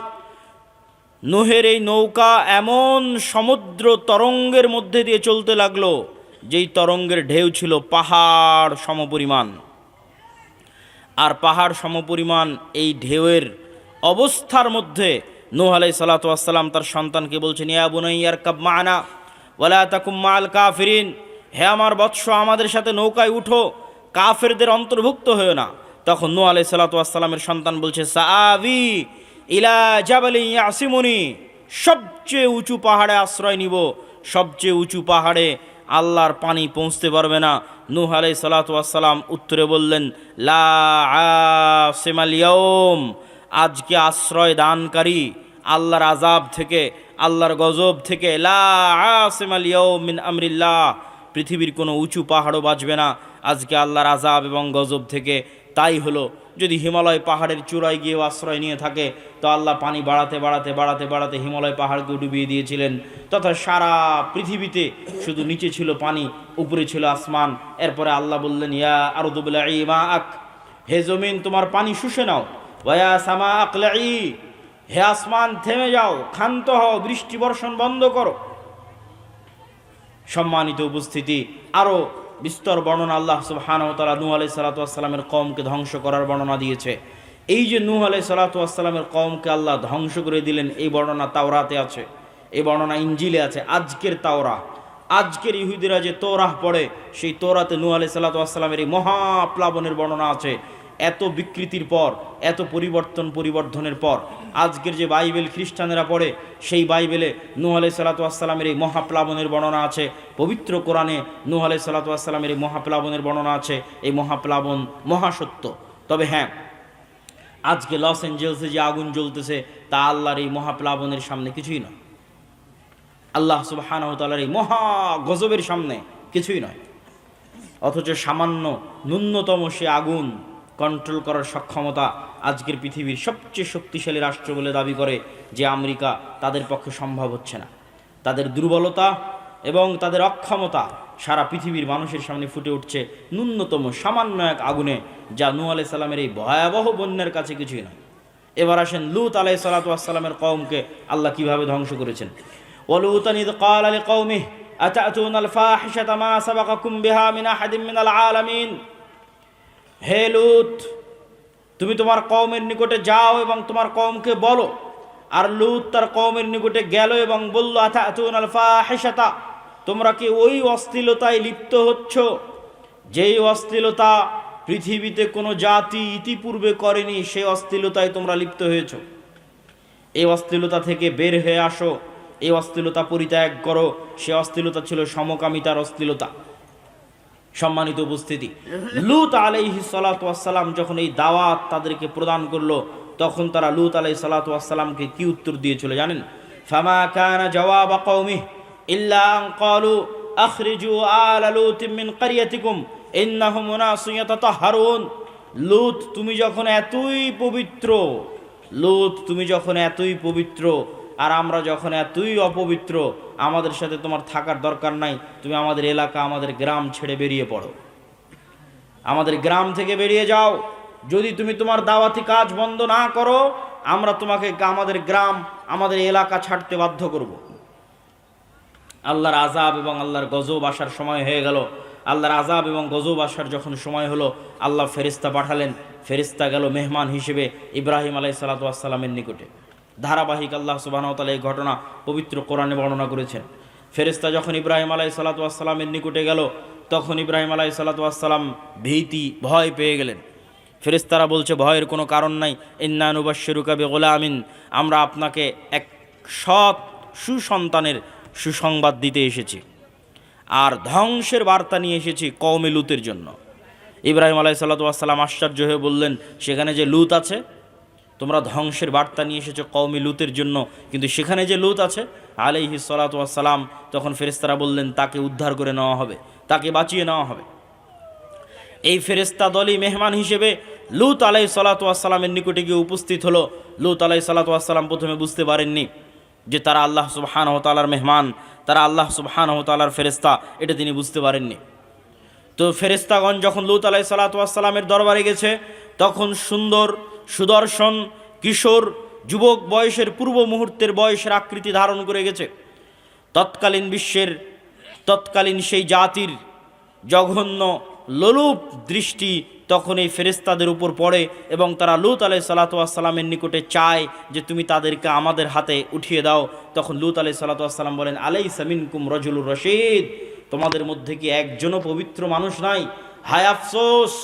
নূহের এই নৌকা এমন সমুদ্র তরঙ্গের মধ্যে দিয়ে চলতে লাগলো, যেই তরঙ্গের ঢেউ ছিল পাহাড় সমপরিমাণ। আর পাহাড় সমপরিমাণ এই ঢেউয়ের অবস্থার মধ্যে নূহ আলাইহিস সালাতু ওয়াস সালাম তার সন্তানকে বলছেন, ইয়া বুনাইয়া আরকাব মা'না ওয়ালা তাকুম মা'আল কাফিরিন, হে আমার বৎস, আমাদের সাথে নৌকায় উঠো, কাফেরদের অন্তর্ভুক্ত হয়েও না। তখন নূহ আলাইহিস সালাতু ওয়াস সালামের সন্তান বলছে, সাআবি ইলা জাবালিন ইয়াসিমুনি, সবচেয়ে উঁচু পাহাড়ে আশ্রয় নিব, সবচেয়ে উঁচু পাহাড়ে আল্লাহর পানি পৌঁছতে পারবে না। নূহ আলাইহিস সালাতু ওয়াস সালাম উত্তরে বললেন, লা আসিমাল ইয়াউম, আজকে আশ্রয় দানকারী আল্লাহর আযাব থেকে, আল্লাহর গজব থেকে, লা আসিমাল ইয়াউম মিন আমরিল্লাহ, পৃথিবীর কোনো উঁচু পাহাড়ও বাঁচবে না আজকে আল্লাহর আযাব এবং গজব থেকে। তাই হলো যদি হিমালয় পাহাড়ের চূড়ায় গিয়ে আশ্রয় নিয়ে থাকে তো আল্লাহ পানি বাড়াতে বাড়াতে বাড়াতে বাড়াতে হিমালয় পাহাড়কে ডুবিয়ে দিয়েছিলেন, তথা সারা পৃথিবীতে শুধু নিচে ছিল পানি, উপরে ছিল আসমান। এরপরে আল্লাহ বললেন, ইয়া আরদু ইবলাঈ মাআক, হে জমিন তোমার পানি শুষে নাও, ওয়া সামা আকলাঈ, হে আসমান থেমে যাও, ক্ষান্ত হও, বৃষ্টি বর্ষণ বন্ধ করো। সম্মানিত উপস্থিতি, আরও বিস্তর বর্ণনা আল্লাহ সুবহানাহু ওয়া তাআলা নূহ আলাইহিস সালাতু ওয়াস সালামের কওমকে ধ্বংস করার বর্ণনা দিয়েছে। এই যে নূহ আলাইহিস সালাতু ওয়াস সালামের কওমকে আল্লাহ ধ্বংস করে দিলেন, এই বর্ণনা তাওরাতে আছে, এই বর্ণনা ইনজিলে আছে। আজকের তাওরা, আজকের ইহুদিরা যে তৌরাহ পড়ে, সেই তৌরাতে নূহ আলাইহিস সালাতু ওয়াস সালামের এই মহাপ্লাবনের বর্ণনা আছে। এত বিকৃতির পর, এত পরিবর্ধনের পর আজকের যে বাইবেল খ্রিস্টানেরা পড়ে, সেই বাইবেলে নূহ আলাইহিস সালাতু ওয়াস সালামের এই মহাপ্লাবনের বর্ণনা আছে। পবিত্র কোরআনে নূহ আলাইহিস সালাতু ওয়াস সালামের এই মহাপ্লাবনের বর্ণনা আছে। এই মহাপ্লাবন মহাসত্য। তবে হ্যাঁ, আজকে লস অ্যাঞ্জেলসে যে আগুন জ্বলতেছে তা আল্লাহর এই মহাপ্লাবনের সামনে কিছুই নয়। আল্লাহ সুবহানাহু ওয়া তাআলার এই মহা গজবের সামনে কিছুই নয়। অথচ সামান্য ন্যূনতম সে আগুন কন্ট্রোল করার সক্ষমতা আজকের পৃথিবীর সবচেয়ে শক্তিশালী রাষ্ট্র বলে দাবি করে যে আমেরিকা, তাদের পক্ষে সম্ভব হচ্ছে না। তাদের দুর্বলতা এবং তাদের অক্ষমতা সারা পৃথিবীর মানুষের সামনে ফুটে উঠছে ন্যূনতম সামান্য এক আগুনে, যা নূহ আলাইহিস সালামের এই ভয়াবহ বন্যার কাছে কিছুই নয়। এবার আসেন লূত আলাইহিস সালাতু ওয়াস সালামের কওমকে আল্লাহ কিভাবে ধ্বংস করেছেন। ওয়ালুতান ইয ক্বালা লিকাওমিহি আতা'তুনাল ফাহিশাতা মা সাবাকাকুম বিহা মিন আহাদিন মিনাল আলামিন, হে লূত, তুমি তোমার কওমের নিকটে যাও এবং তোমার কওমকে বলো। আর লূত তার কওমের নিকটে গেল এবং বলল, আতা'তুনাল ফাহিশাতা, তোমরা কি ওই অশ্লীলতায় লিপ্ত হচ্ছ যেই অশ্লীলতা পৃথিবীতে কোনো জাতি ইতিপূর্বে করেনি, সেই অশ্লীলতায় তোমরা লিপ্ত হয়েছ। এই অশ্লীলতা থেকে বের হয়ে আসো, এই অশ্লীলতা পরিত্যাগ করো। সে অশ্লীলতা ছিল সমকামিতার অশ্লীলতা। সম্মানিত উপস্থিতি, লূত আলাইহিস সালাতু ওয়াস সালাম যখন এই দাওয়াত তাদেরকে প্রদান করলো, তখন তারা লূত আলাইহিস সালাতু ওয়াস সালামকে কি উত্তর দিয়েছিল জানেন? ফামা কানা জাওয়াবা কওমি ইল্লা আন ক্বালু আখরিজু আলা লূতিন মিন ক্বরিয়াতিকুম ইন্নাহুম উনাসুন ইয়াতাতাহহারুন। লূত তুমি যখন এতই পবিত্র, লূত তুমি যখন এতই পবিত্র আর আমরা যখন এতই অপবিত্র, আমাদের সাথে তোমার থাকার দরকার নাই। তুমি আমাদের এলাকা, আমাদের গ্রাম ছেড়ে বেরিয়ে পড়ো, আমাদের গ্রাম থেকে বেরিয়ে যাও। যদি তুমি তোমার দাওয়াতি কাজ বন্ধ না করো, আমরা তোমাকে আমাদের গ্রাম, আমাদের এলাকা ছাড়তে বাধ্য করব। আল্লাহর আযাব এবং আল্লাহর গজব আসার সময় হয়ে গেল। আল্লাহর আযাব এবং গজব আসার যখন সময় হলো, আল্লাহ ফেরেশতা পাঠালেন। ফেরেশতা গেল মেহমান হিসেবে ইব্রাহিম আলাইহিস সালাতু ওয়াস সালামের নিকটে। ধারাবাহিক আল্লাহ সুবহানাহু ওয়া তাআলা এই ঘটনা পবিত্র কোরআনে বর্ণনা করেছেন। ফেরেশতা যখন ইব্রাহিম আলাইহিস সালাতু ওয়াস সালামের নিকটে গেল, তখন ইব্রাহিম আলাইহিস সালাতু ওয়াস সালাম ভয় পেয়ে গেলেন। ফেরেশতারা বলছে, ভয়ের কোনো কারণ নাই। ইন্না নুবাশশিরুকা বিগুলামিন, আমরা আপনাকে এক সৎ সুসন্তানের সুসংবাদ দিতে এসেছি আর ধ্বংসের বার্তা নিয়ে এসেছি কওমে লূতের জন্য। ইব্রাহিম আলাইহিস সালাতু ওয়াস সালাম আশ্চর্য হয়ে বললেন, সেখানে যে লূত আছে, তোমরা ধ্বংসের বার্তা নিয়ে এসেছো কওমে লূতের জন্য, কিন্তু সেখানে যে লূত আছে আলাইহিস সালাতু ওয়াস সালাম, তখন ফেরেশতারা বললেন তাকে উদ্ধার করে নেওয়া হবে, তাকে বাঁচিয়ে নেওয়া হবে। এই ফেরেশতা দলই মেহমান হিসেবে লূত আলাইহিস সালাতু ওয়াস সালামের নিকটে গিয়ে উপস্থিত হলো। লূত আলাইহিস সালাতু ওয়াস সালাম প্রথমে বুঝতে পারেননি যে তারা আল্লাহ সুবহানাহু ওয়া তাআলার মেহমান, তারা আল্লাহ সুবহানাহু ওয়া তাআলার ফেরেশতা, এটা তিনি বুঝতে পারেননি। তো ফেরেশতাগণ যখন লূত আলাইহিস সালাতু ওয়াস সালামের দরবারে গেছে, তখন সুন্দর সুদর্শন কিশোর যুবক বয়সের পূর্ব মুহূর্তের বয়সের আকৃতি ধারণ করে গেছে। তৎকালীন সেই জাতির জঘন্য লোলুপ দৃষ্টি তখন এই ফেরেশতাদের উপর পড়ে এবং তারা লূত আলাইহিস সালাতু ওয়াস সালামের নিকটে চায় যে তুমি তাদেরকে আমাদের হাতে উঠিয়ে দাও। তখন লূত আলাইহিস সালাতু ওয়াস সালাম বলেন, আলাইসা মিনকুম রাজুলুর রশীদ, তোমাদের মধ্যে কি একজনও পবিত্র মানুষ নাই? হায় আফসোস,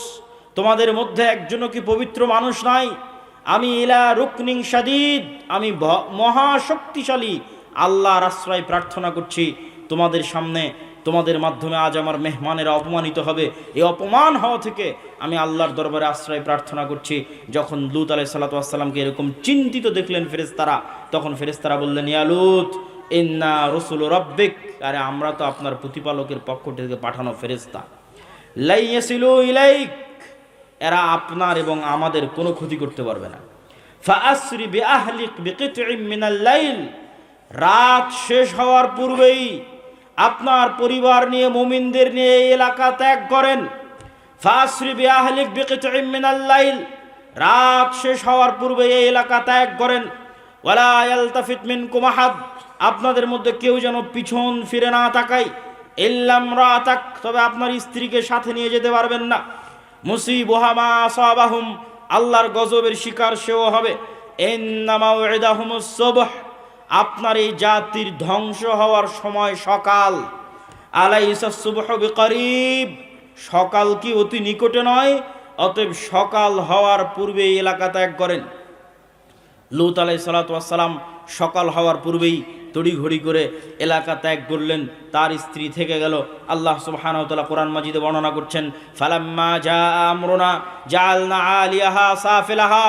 তোমাদের মধ্যে একজনও কি পবিত্র মানুষ নাই? আমি ইলা রুকনিন শাদীদ, আমি মহাশক্তিশালী আল্লাহর আশ্রয় প্রার্থনা করছি তোমাদের সামনে, তোমাদের মাধ্যমে আজ আমার মেহমানেরা অপমানিত হবে। এই অপমান হওয়া থেকে আমি আল্লাহর দরবারে আশ্রয় প্রার্থনা করছি। যখন লূত আলাইহিস সালাতু ওয়াস সালামকে এরকম চিন্তিত দেখলেন ফেরেশতারা, তখন ফেরেশতারা বললেন, ইয়া লূত ইন্না রাসূলু রাব্বিক, আরে আমরা তো আপনার প্রতিপালকের পক্ষ থেকে পাঠানো ফেরেশতা। লা ইয়াসিলু ইলাইক, এরা আপনার এবং আমাদের কোনো ক্ষতি করতে পারবে না। ফাআসরি বিআহলিক বিকিতইম মিনাল লাইল, রাত শেষ হওয়ার পূর্বেই আপনার পরিবার নিয়ে, মুমিনদের নিয়ে এই এলাকা ত্যাগ করেন। ফাআসরি বিআহলিক বিকিতইম মিনাল লাইল, রাত শেষ হওয়ার পূর্বে এই এলাকা ত্যাগ করেন। ওয়ালা ইয়ালতাফিত মিনকুম আহাদ, আপনাদের মধ্যে কেউ যেন পিছন ফিরে না তাকায়। ইল্লা ইমরাতাক, তবে আপনার স্ত্রীকে সাথে নিয়ে যেতে পারবেন না। মুসিবুহা মা আসাবাহুম, আল্লাহর গজবের শিকার সেও হবে। ইন্নামা উইদাহুমুস সুবহ, আপনার এই জাতির ধ্বংস হওয়ার সময় সকাল। আলাইসাস সুবহু বিকরিব, সকাল কি অতি নিকটে নয়? অতএব সকাল হওয়ার পূর্বে এই এলাকা ত্যাগ করেন। লূত আলাইহিস সালাতু ওয়াস সালাম সকাল হওয়ার পূর্বেই তড়িঘড়ি করে এলাকা ত্যাগ করলেন, তার স্ত্রী থেকে গেল। আল্লাহ সুবহানাহু ওয়া তাআলা কোরআন মাজিদে বর্ণনা করছেন, ফালাম্মা জা আমরুনা জাআলনা আলিয়াহা সাফিলাহা,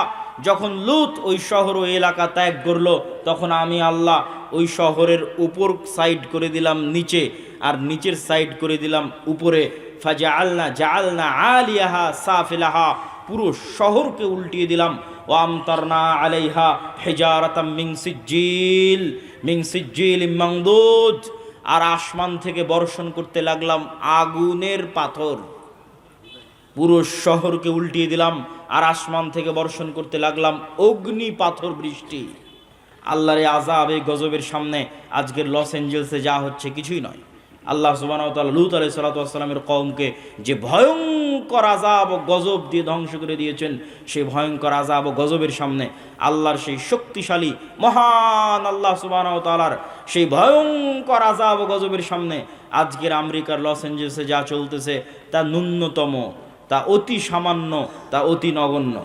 যখন লূত ওই শহর ও এলাকা ত্যাগ করলো, তখন আমি আল্লাহ ওই শহরের উপর সাইড করে দিলাম নিচে, আর নিচের সাইড করে দিলাম উপরে। জাআলনা আলিয়াহা সাফিলাহা, পুরো শহরকে উল্টিয়ে দিলাম। ওয়ামতারনা আলাইহা হিজারাতাম মিন সিজ্জিল মামদুদ, আর আসমান থেকে বর্ষণ করতে লাগলাম আগুনের পাথর। পুরো শহরকে উল্টিয়ে দিলাম আর আসমান থেকে বর্ষণ করতে লাগলাম অগ্নি পাথর বৃষ্টি। আল্লাহর আযাব, এই গজবের সামনে আজকের লস অ্যাঞ্জেলসে যা হচ্ছে কিছুই নয়। আল্লাহ সুবহানাহু ওয়া তাআলা লূত আলাইহিস সালাতু ওয়াস সালামের কওমকে যে ভয়ঙ্কর আযাব ও গজব দিয়ে ধ্বংস করে দিয়েছেন, সেই ভয়ঙ্কর আযাব ও গজবের সামনে আল্লাহর সেই শক্তিশালী মহান আল্লাহ সুবহানাহু ওয়া তাআলার সেই ভয়ঙ্কর আযাব ও গজবের সামনে আজকের আমেরিকার লস অ্যাঞ্জেলসে যা চলতেছে তা ন্যূনতম, তা অতি সামান্য, তা অতি নগণ্য।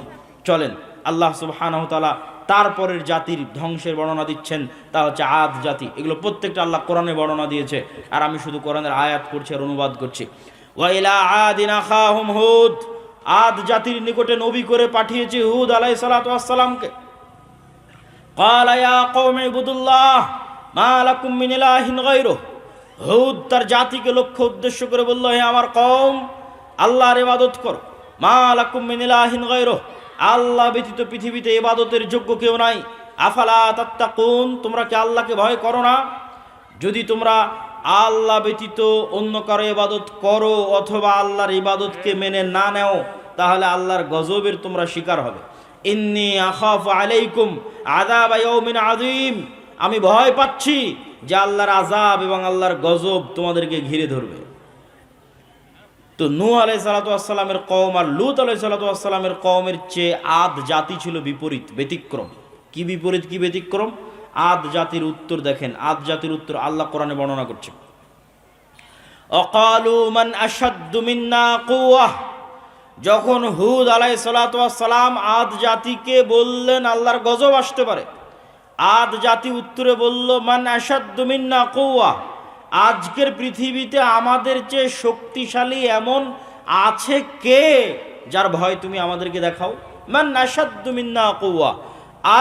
চলেন আল্লাহ সুবহানাহু ওয়া তাআলা তারপরের জাতির ধ্বংসের বর্ণনা দিচ্ছেন, তা হচ্ছে আদ জাতি। এগুলো প্রত্যেকটা আল্লাহ কোরআনে বর্ণনা দিয়েছে, আর আমি শুধু কোরআনের আয়াত করছি আর অনুবাদ করছি। ওয়া ইলা আদিন আখাহুম হুদ, আদ জাতির নিকটে নবী করে পাঠিয়েছি হুদ আলাইহিস সালাতু ওয়াস সালামকে। ক্বালা ইয়া কওমি ইবুদুল্লাহ মা লাকুম মিন ইলাহিন গায়রুহু, হুদ তার জাতিকে লক্ষ্য উদ্দেশ্য করে বলল, হে আমার কওম, আল্লাহর ইবাদত করো। মা লাকুম মিন ইলাহিন গায়রুহু, আল্লাহ ব্যতীত পৃথিবীতে ইবাদতের যোগ্য কেউ নাই। আফালা তাত্তাকুন, তোমরা কি আল্লাহকে ভয় করো না? যদি তোমরা আল্লাহ ব্যতীত অন্য কারো ইবাদত করো অথবা আল্লাহর ইবাদতকে মেনে না নেও, তাহলে আল্লাহর গজবের তোমরা শিকার হবে। ইন্নী আখাফু আলাইকুম আযাব ইয়াউমিন আযীম, আমি ভয় পাচ্ছি যে আল্লাহর আযাব এবং আল্লাহর গজব তোমাদেরকে ঘিরে ধরবে। তো নূহ আলাইহিস সালাতু ওয়াস সালামের কওম আর লূত আলাইহিস সালাতু ওয়াস সালামের কওমের চেয়ে আদ জাতি ছিল বিপরীত, ব্যতিক্রম। কি বিপরীত, কি ব্যতিক্রম? আদ জাতির উত্তর দেখেন, আদ জাতির উত্তর আল্লাহ কোরআনে বর্ণনা করছে। অকালু মান আশাদ্দু মিন্না কুওয়াহ, যখন হুদ আলাইহিস সালাতু ওয়াস সালাম আদ জাতিকে বললেন আল্লাহর গজব আসতে পারে, আদ জাতি উত্তরে বলল, মান আশাদ্দু মিন্না কুওয়াহ, আজকের পৃথিবীতে আমাদের চেয়ে শক্তিশালী এমন আছে কে যার ভয় তুমি আমাদেরকে দেখাও? মান আশাদ্দু মিন্না কুওয়া,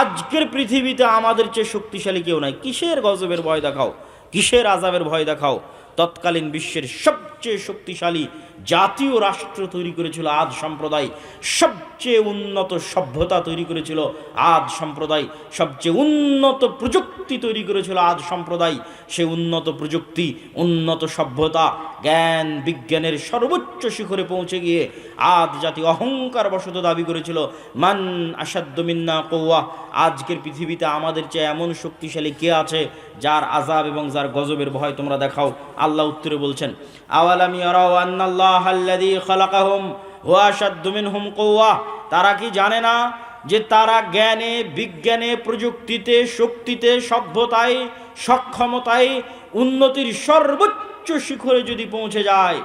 আজকের পৃথিবীতে আমাদের চেয়ে শক্তিশালী কেউ নাই, কিসের গজবের ভয় দেখাও, কিসের আযাবের ভয় দেখাও? তৎকালীন বিশ্বের সবচেয়ে শক্তিশালী জাতীয় রাষ্ট্র তৈরি করেছিল আদ সম্প্রদায়, সবচেয়ে উন্নত সভ্যতা তৈরি করেছিল আদ সম্প্রদায়, সবচেয়ে উন্নত প্রযুক্তি তৈরি করেছিল আদ সম্প্রদায়। সে উন্নত প্রযুক্তি, উন্নত সভ্যতা, জ্ঞান বিজ্ঞানের সর্বোচ্চ শিখরে পৌঁছে গিয়ে আদ জাতি অহংকার বশত দাবি করেছিল, মান আশাদ্দু মিন্না কুওয়া, আজকের পৃথিবীতে আমাদের চেয়ে এমন শক্তিশালী কে আছে যার আযাব এবং যার গজবের ভয় তোমরা দেখাও? আল্লাহ উত্তরে বলছেন, আওয়ালাম ইয়ারাউ আন্নাল্লাহাল্লাযী খালাকাহুম হুয়া আশাদ্দু মিনহুম কুওয়া, তারা কি জানে না যে তারা জ্ঞানে বিজ্ঞানে প্রযুক্তিতে শক্তিতে সভ্যতায় সক্ষমতায় উন্নতির সর্বোচ্চ শিখরে যদি পৌঁছে যায়,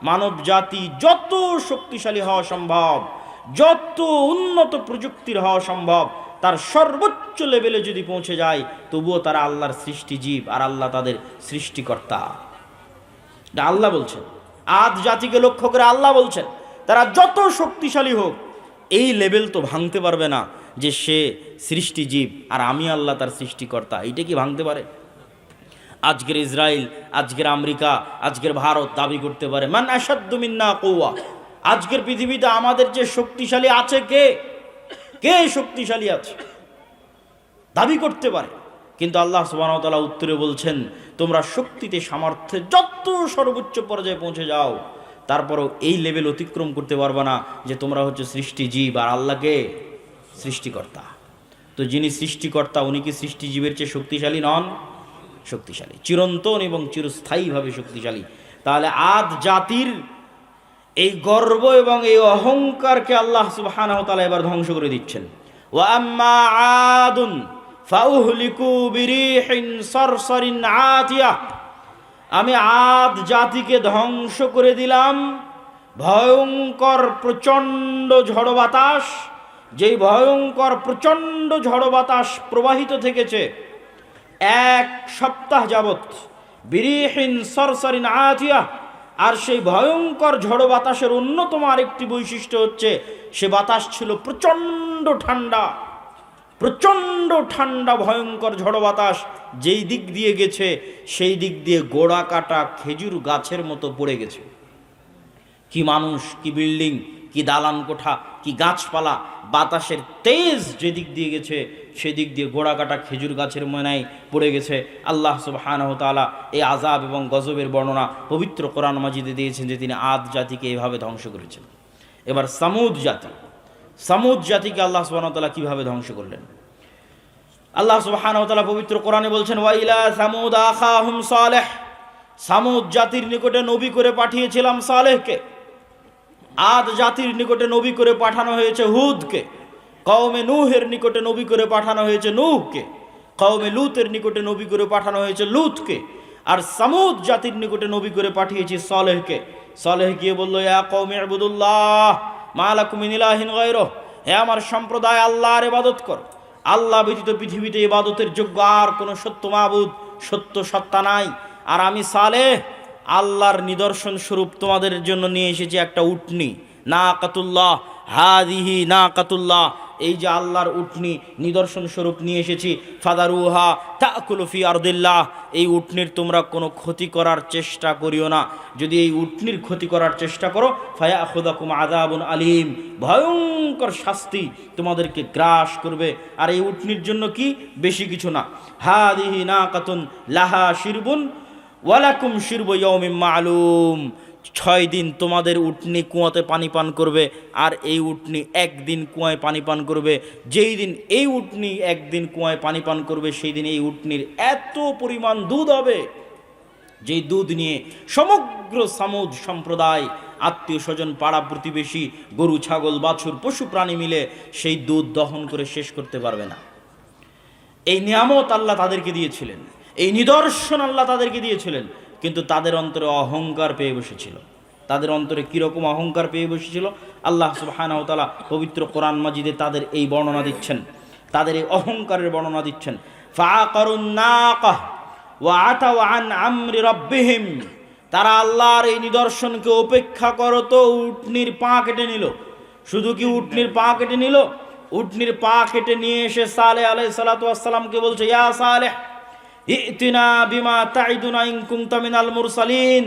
মানব জাতি যত শক্তিশালী হওয়া সম্ভব, যত উন্নত প্রযুক্তির হওয়া সম্ভব, তার সর্বোচ্চ লেভেলে যদি পৌঁছে যায়, তবুও তারা আল্লাহর সৃষ্টি জীব আর আল্লাহ তাদের সৃষ্টিকর্তা। আল্লাহ বলছেন, আদ জাতিকে লক্ষ্য করে আল্লাহ বলছেন, তারা যত শক্তিশালী হোক এই লেভেল তো ভাঙতে পারবে না যে সে সৃষ্টিজীব আর আমি আল্লাহ তার সৃষ্টিকর্তা। এইটা কি ভাঙতে পারে? আজকের ইসরায়েল, আজকের আমেরিকা, আজকের ভারত দাবি করতে পারে, মান আশাদ্দু মিন্না কুওয়া, আজকের পৃথিবীতে আমাদের যে শক্তিশালী আছে, কে কে শক্তিশালী আছে দাবি করতে পারে? কিন্তু আল্লাহ সুবহানাহু ওয়া তাআলা উত্তরে বলছেন, তোমরা শক্তিতে সামর্থ্যে যত সর্বোচ্চ পর্যায়ে পৌঁছে যাও, তারপরও এই লেভেল অতিক্রম করতে পারবে না যে তোমরা হচ্ছে সৃষ্টিজীব আর আল্লাহকে সৃষ্টিকর্তা। তো যিনি সৃষ্টিকর্তা উনি কি সৃষ্টিজীবের চেয়ে শক্তিশালী নন? শক্তিশালী, চিরন্তন এবং চিরস্থায়ীভাবে শক্তিশালী। তাহলে আদ জাতির এই গর্ব এবং এই অহংকারকে আল্লাহ সুবহানাহু ওয়া তাআলা এবার ধ্বংস করে দিচ্ছেন। ওয়া আম্মা আদুন ফাউহলিকু বিরিহিন সরসরিন আতিয়া, আমি আদ জাতিকে ধ্বংস করে দিলাম ভয়ঙ্কর প্রচণ্ড ঝড় বাতাস, যেই ভয়ঙ্কর প্রচণ্ড ঝড় বাতাস প্রবাহিত থেকেছে 1 সপ্তাহ যাবৎ। বিরিহিন সরসরিন আতিয়া, আর সেই ভয়ঙ্কর ঝড় বাতাসের অন্যতম আরেকটি বৈশিষ্ট্য হচ্ছে সে বাতাস ছিল প্রচণ্ড ঠান্ডা। প্রচণ্ড ঠান্ডা ভয়ঙ্কর ঝড় বাতাস যেই দিক দিয়ে গেছে সেই দিক দিয়ে গোড়া কাটা খেজুর গাছের মতো পড়ে গেছে। কি মানুষ, কি বিল্ডিং, কি দালান কোঠা, কি গাছপালা, বাতাসের তেজ যেদিক দিয়ে গেছে সেদিক দিয়ে গোড়া কাটা খেজুর গাছের মনায় পড়ে গেছে। আল্লাহ সুবহানাহু ওয়া তাআলা এই আযাব এবং গজবের বর্ণনা পবিত্র কোরআন মাজিদে দিয়েছেন যে তিনি আদ জাতিকে এইভাবে ধ্বংস করেছেন। এবার সামুদ জাতিকে আল্লাহ সুবহানাহু ওয়া তাআলা কিভাবে ধ্বংস করলেন? আল্লাহ সুবহানাহু ওয়া তাআলা পবিত্র কোরআনে বলছেন, ওয়া ইলা সামুদ আখাহুম সালেহ, সামুদ জাতির নিকটে নবী করে পাঠিয়েছিলাম সালেহকে। আদ জাতির নিকটে নবী করে পাঠানো হয়েছে হুদকে। কওমে নূহের নিকটে নবী করে পাঠানো হয়েছে নূহকে। কওমে লূতের নিকটে নবী করে পাঠানো হয়েছে লূতকে। আর সামুদ জাতির নিকটে নবী করে পাঠিয়েছি সালেহকে। সালেহ গিয়ে বলল, ইয়া কওমি ইবুদুল্লাহ মা লাকুম মিন ইলাহিন গায়রুহ, হে আমার সম্প্রদায় আল্লাহর ইবাদত কর। আল্লাহ ব্যতীত পৃথিবীতে ইবাদতের যোগ্য আর কোনো সত্য মাবুদ, সত্য সত্তা নাই। আর আমি সালেহ আল্লাহর নিদর্শন স্বরূপ তোমাদের জন্য নিয়ে এসেছি একটা উটনি, নাকাতুল্লাহ, হাদিহি নাকাতুল্লাহ, এই যে আল্লাহর উটনি নিদর্শন স্বরূপ নিয়ে এসেছি। ফাদারুহা তাকুলু ফি আরদিল্লাহ, এই উটনির তোমরা কোনো ক্ষতি করার চেষ্টা করিও না। যদি এই উটনির ক্ষতি করার চেষ্টা করো ফায়াখুযাকুম আযাবুন আলীম, ভয়ঙ্কর শাস্তি তোমাদেরকে গ্রাস করবে। আর এই উটনির জন্য কি, বেশি কিছু না। হাদিহি নাকাতুন লাহা শিরবুন ওয়ালাকুম শিরবু ইয়াউমিন মা'লুম, 6 দিন তোমাদের উটনি কুয়াতে পানি পান করবে, আর এই উটনি একদিন কুয়ায় পানি পান করবে। যেই দিন এই উটনি একদিন কুয়ায় পানি পান করবে সেই দিন এই উটনির এত পরিমাণ দুধ হবে, যেই দুধ নিয়ে সমগ্র সামুদ সম্প্রদায়, আত্মীয় স্বজন, পাড়া প্রতিবেশী, গরু ছাগল বাছুর পশু প্রাণী মিলে সেই দুধ দহন করে শেষ করতে পারবে না। এই নিয়ামত আল্লাহ তাদেরকে দিয়েছিলেন, এই নিদর্শন আল্লাহ তাদেরকে দিয়েছিলেন, কিন্তু তাদের অন্তরে অহংকার পেয়ে বসেছিল। তাদের অন্তরে কীরকম অহংকার পেয়ে বসেছিল আল্লাহ সুবহানাহু ওয়া তাআলা পবিত্র কোরআন মাজিদে তাদের এই বর্ণনা দিচ্ছেন, তাদের এই অহংকারের বর্ণনা দিচ্ছেন। ফাআকারুন নাকাহ ওয়া আতাউ আন আমরি রাব্বিহিম, তারা আল্লাহর এই নিদর্শনকে উপেক্ষা করতো, উটনির পা কেটে নিল। শুধু কি উটনির পা কেটে নিল? উটনির পা কেটে নিয়ে এসে সালেহ আলাইহিস সালাতু ওয়াস সালামকে বলছে, ইয়া সালেহ ইতিনা বিমা তাইদুনা ইন কুনতা মিনাল মুরসালিন।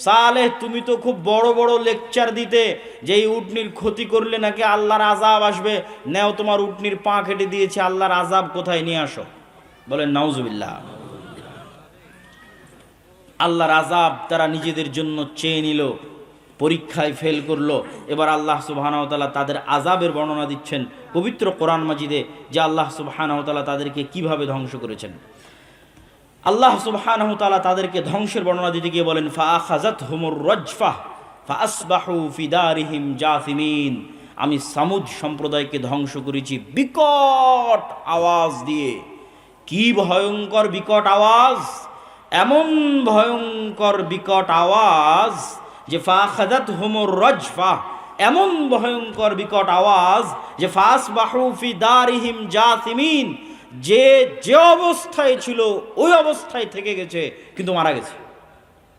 সালেহ, তুমি তো খুব বড় বড় লেকচার দিতে যে এই উটনির ক্ষতি করলে নাকি আল্লাহর আযাব আসবে। নেও, তোমার উটনির পা কেটে দিয়েছে, আল্লাহর আযাব কোথায় নিয়ে আসো। বলেন নাউজুবিল্লাহ। আল্লাহর আযাব তারা নিজেদের জন্য চেয়ে নিল, পরীক্ষায় ফেল করলো। এবার আল্লাহ সুবহানাহু ওয়া তাআলা তাদের আযাবের বর্ণনা দিচ্ছেন পবিত্র কোরআন মাজিদে, যে আল্লাহ সুবহানাহু ওয়া তাআলা তাদেরকে কিভাবে ধ্বংস করেছেন। আল্লাহ সুবহানাহু ওয়া তাআলা তাদেরকে ধ্বংসের বর্ণনা দিতে গিয়ে বলেন, ফাআখাযাতহুমুর রাজফা ফাআসবাহু ফি দারিহিম জাসিমিন, আমি সামুদ সম্প্রদায়কে ধ্বংস করেছি বিকট আওয়াজ দিয়ে। কি ভয়ঙ্কর বিকট আওয়াজ! এমন ভয়ঙ্কর বিকট আওয়াজ যে ফাআখাযাতহুমুর রাজফা, এমন ভয়ঙ্কর বিকট আওয়াজ যে ফাআসবাহু ফি দারিহিম জাসিমিন, যে যে অবস্থায় ছিল ওই অবস্থায় থেকে গেছে কিন্তু মারা গেছে।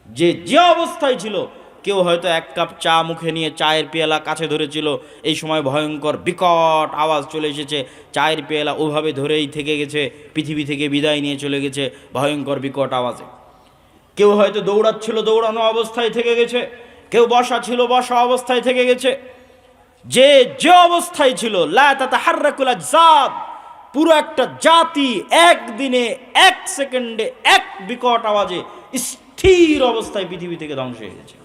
যে যে অবস্থায় ছিল, কেউ হয়তো 1 কাপ চা মুখে নিয়ে চায়ের পেয়ালা কাছে ধরেছিল, এই সময় ভয়ঙ্কর বিকট আওয়াজ চলে এসেছে, চায়ের পেয়ালা ওভাবে ধরেই থেকে গেছে, পৃথিবী থেকে বিদায় নিয়ে চলে গেছে ভয়ঙ্কর বিকট আওয়াজে। কেউ হয়তো দৌড়াচ্ছিল, দৌড়ানো অবস্থায় থেকে গেছে। কেউ বসা ছিল বসা অবস্থায় থেকে গেছে, যে যে অবস্থায় ছিল লা তাতাহাররাকুল আজসাদ, পুরো একটা জাতি একদিনে এক সেকেন্ডে এক বিকট আওয়াজে স্থির অবস্থায় পৃথিবী থেকে ধ্বংস হয়ে গেছে।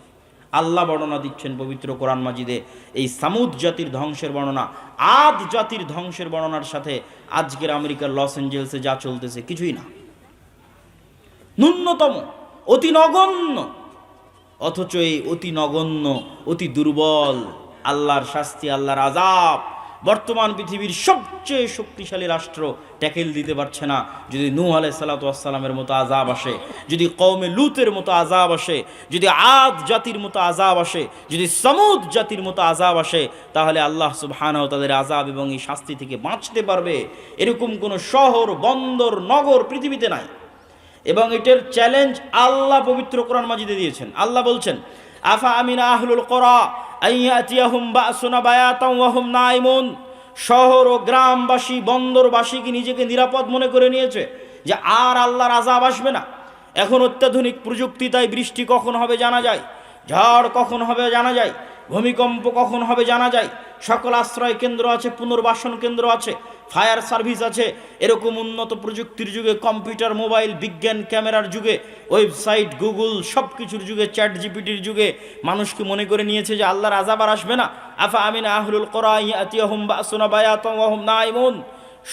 আল্লাহ বর্ণনা দিচ্ছেন পবিত্র কোরআন মাজিদে এই সামুদ জাতির ধ্বংসের বর্ণনা, আদ জাতির ধ্বংসের বর্ণনার সাথে আজকের আমেরিকার লস এঞ্জেলসে যা চলতেছে কিছুই না, ন্যূনতম, অতি নগণ্য। অথচ এই অতি নগণ্য, অতি দুর্বল, আল্লাহর শাস্তি, আল্লাহর আযাব বর্তমান পৃথিবীর সবচেয়ে শক্তিশালী রাষ্ট্র ট্যাকেল দিতে পারছে না। যদি নূহ আলাইহিস সালাতু ওয়াস সালামের মতো আযাব আসে, যদি কওমে লূতের মতো আযাব আসে, যদি আদ জাতির মতো আযাব আসে, যদি সামুদ জাতির মতো আযাব আসে, তাহলে আল্লাহ সুবহানাহু ওয়া তাআলার আযাব এবং এই শাস্তি থেকে বাঁচতে পারবে এরকম কোনো শহর, বন্দর, নগর পৃথিবীতে নাই। এবং এটার চ্যালেঞ্জ আল্লাহ পবিত্র কোরআন মাজিদে দিয়েছেন। আল্লাহ বলছেন, আফা আমিনা আহলুল কোরা আইয়াতিয়াহুম বাসুনা বায়াতাম ওয়া হুম নাইমুন। শহর ও গ্রামবাসী, বন্দরবাসী কি নিজেকে নিরাপদ মনে করে নিয়েছে যে আর আল্লাহর আযাব আসবে না? এখন অত্যাধুনিক প্রযুক্তি, তাই বৃষ্টি কখন হবে জানা যায়, ঝড় কখন হবে জানা যায়, ভূমিকম্প কখন হবে জানা যায়। সকল আশ্রয় কেন্দ্র আছে, পুনর্বাসন কেন্দ্র আছে, ফায়ার সার্ভিস আছে। এরকম উন্নত প্রযুক্তির যুগে, কম্পিউটার, মোবাইল, বিজ্ঞান, ক্যামেরার যুগে, ওয়েবসাইট, গুগল, সব কিছুর যুগে, চ্যাট জিপিটির যুগে মানুষকে মনে করে নিয়েছে যে আল্লাহর আযাব আর আসবে না। আফা আমিনা আহলুল কোরা ইয়াতিয়াহুম বাসুনা বায়াতাম ওয়া হুম নাইমুন।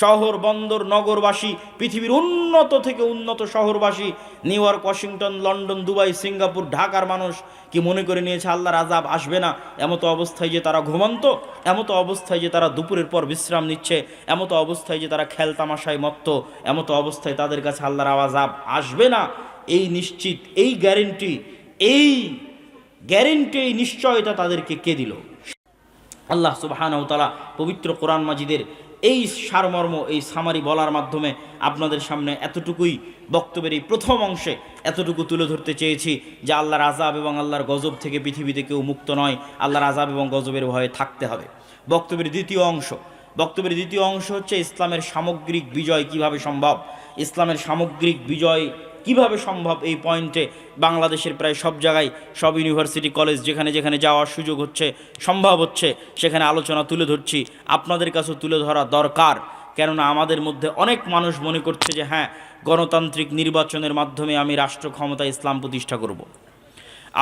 শহর, বন্দর, নগরবাসী, পৃথিবীর উন্নত থেকে উন্নত শহরবাসী, New York, Washington, London, Dubai, Singapore, ঢাকার মানুষ কি মনে করে নিয়েছে আল্লাহর আযাব আসবে না? এমতো অবস্থায় যে তারা ঘুমন্ত, এমতো অবস্থায় যে তারা দুপুরের পর বিশ্রাম নিচ্ছে, এমতো অবস্থায় যে তারা খেল তামাশায় মত্ত, এমতো অবস্থায় তাদের কাছে আল্লাহর আযাব আসবে না, এই নিশ্চিত, এই গ্যারেন্টি, এই নিশ্চয়তা তাদেরকে কে দিল? আল্লাহ সুবহানাহু ওয়া তাআলা পবিত্র কোরআন মাজিদের এই সারমর্ম, এই সামারি বলার মাধ্যমে আপনাদের সামনে এতটুকুই, বক্তব্যের এই প্রথম অংশে এতটুকু তুলে ধরতে চেয়েছি যে আল্লাহর আযাব এবং আল্লাহর গজব থেকে পৃথিবীতে কেউ মুক্ত নয়, আল্লাহর আযাব এবং গজবের ভয়ে থাকতে হবে। বক্তব্যের দ্বিতীয় অংশ হচ্ছে ইসলামের সামগ্রিক বিজয় কিভাবে সম্ভব। ইসলামের সামগ্রিক বিজয় কিভাবে সম্ভব, এই পয়েন্টে বাংলাদেশের প্রায় সব জায়গায়, সব ইউনিভার্সিটি, কলেজ, যেখানে যেখানে যাওয়ার সুযোগ হচ্ছে, সম্ভব হচ্ছে, সেখানে আলোচনা তুলে ধরছি। আপনাদের কাছেও তুলে ধরা দরকার, কেননা আমাদের মধ্যে অনেক মানুষ মনে করছে যে হ্যাঁ, গণতান্ত্রিক নির্বাচনের মাধ্যমে আমি রাষ্ট্র ক্ষমতায় ইসলাম প্রতিষ্ঠা করব।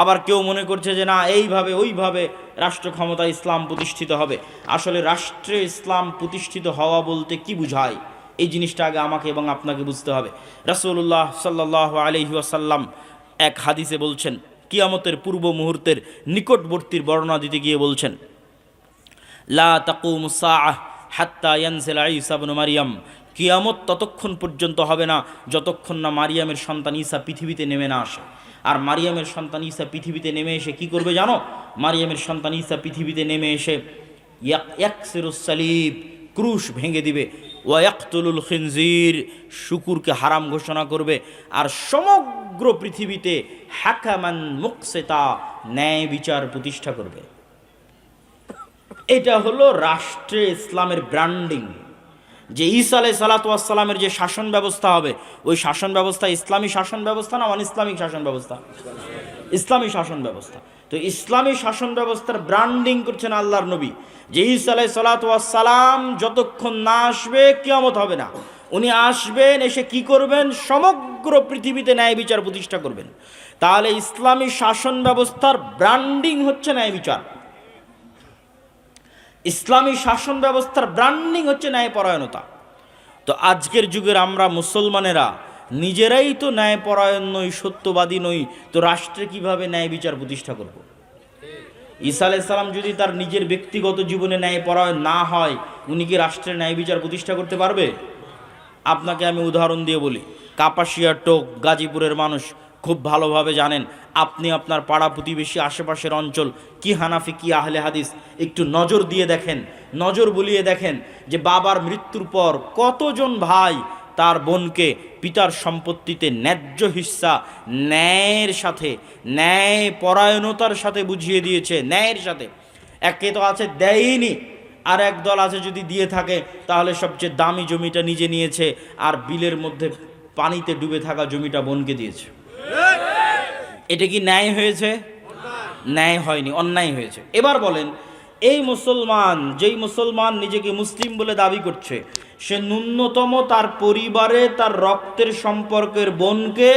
আবার কেউ মনে করছে যে না, এইভাবে ওইভাবে রাষ্ট্র ক্ষমতায় ইসলাম প্রতিষ্ঠিত হবে। আসলে রাষ্ট্রে ইসলাম প্রতিষ্ঠিত হওয়া বলতে কি বুঝায়, এই জিনিসটা আগে আমাকে এবং আপনাকে বুঝতে হবে। রাসূলুল্লাহ সাল্লাল্লাহু আলাইহি ওয়াসাল্লাম এক হাদিসে বলছেন, কিয়ামতের পূর্ব মুহূর্তের নিকটবর্তীর বর্ণনা দিতে গিয়ে বলছেন, লা তাকুমুস সাআহ হাত্তা ইয়ানজিলা ঈসা ইবনে মারইয়াম। কিয়ামত ততক্ষণ পর্যন্ত হবে না যতক্ষণ না মারিয়ামের সন্তান ঈসা পৃথিবীতে নেমে না আসে। আর মারিয়ামের সন্তান ঈসা পৃথিবীতে নেমে এসে কি করবে জানো? মারিয়ামের সন্তান ঈসা পৃথিবীতে নেমে এসে ইয়াকসিরুস সালিব, ক্রুশ ভেঙে দিবে, ওয়া ইয়াকতুলুল খিনজির, শুকুরকে হারাম ঘোষণা করবে, আর সমগ্র পৃথিবীতে হাকামান মুকসিতা, ন্যায় বিচার প্রতিষ্ঠা করবে। এটা হলো রাষ্ট্রে ইসলামের ব্র্যান্ডিং। যে ঈসা আলাইহিস সালাতু ওয়াস সালামের যে শাসন ব্যবস্থা হবে, ওই শাসন ব্যবস্থা ইসলামী শাসন ব্যবস্থা না অন ইসলামিক শাসন ব্যবস্থা? ইসলামী শাসন ব্যবস্থা। তো ইসলামী শাসন ব্যবস্থার ব্র্যান্ডিং করছেন আল্লাহর নবী, যে ঈসা আলাইহিস সালাতু ওয়াস সালাম যতক্ষণ না আসবে কিয়ামত হবে না। উনি আসবেন, এসে কি করবেন? সমগ্র পৃথিবীতে ন্যায় বিচার প্রতিষ্ঠা করবেন। তাহলে ইসলামী শাসন ব্যবস্থার ব্র্যান্ডিং হচ্ছে ন্যায় বিচার। ইসলামী শাসন ব্যবস্থার ব্র্যান্ডিং হচ্ছে ন্যায়পরায়ণতা। তো আজকের যুগের আমরা মুসলমানেরা নিজেরাই তো ন্যায়পরায়ণ নই, সত্যবাদী নই, তো রাষ্ট্রে কিভাবে ন্যায় বিচার প্রতিষ্ঠা করব? ঈসা আলাইহিস সালাম যদি তার নিজের ব্যক্তিগত জীবনে ন্যায়পরায়ণ না হয়, উনি কি রাষ্ট্রের ন্যায় বিচার প্রতিষ্ঠা করতে পারবে? আপনাকে আমি উদাহরণ দিয়ে বলি, কাপাসিয়া, টোক, গাজীপুরের মানুষ খুব ভালোভাবে জানেন। আপনি আপনার পাড়া প্রতিবেশী, আশেপাশের অঞ্চল কি হানাফি কি আহলে হাদিস, একটু নজর দিয়ে দেখেন, নজর বুলিয়ে দেখেন যে বাবার মৃত্যুর পর কতজন ভাই তার বোনকে পিতার সম্পত্তিতে ন্যায্য হিস্সা ন্যায়ের সাথে, ন্যায় পরায়ণতার সাথে বুঝিয়ে দিয়েছে, ন্যায়ের সাথে। একে তো আছে দেয়নি, আর এক দল আছে যদি দিয়ে থাকে তাহলে সবচেয়ে দামি জমিটা নিজে নিয়েছে, আর বিলের মধ্যে পানিতে ডুবে থাকা জমিটা বোনকে দিয়েছে। এটা কি ন্যায় হয়েছে? ন্যায় হয়নি, অন্যায় হয়েছে। এবার বলেন, এই মুসলমান, যেই মুসলমান নিজেকে মুসলিম বলে দাবি করছে, সে ন্যূনতম তার পরিবারে তার রক্তের সম্পর্কের বোনকে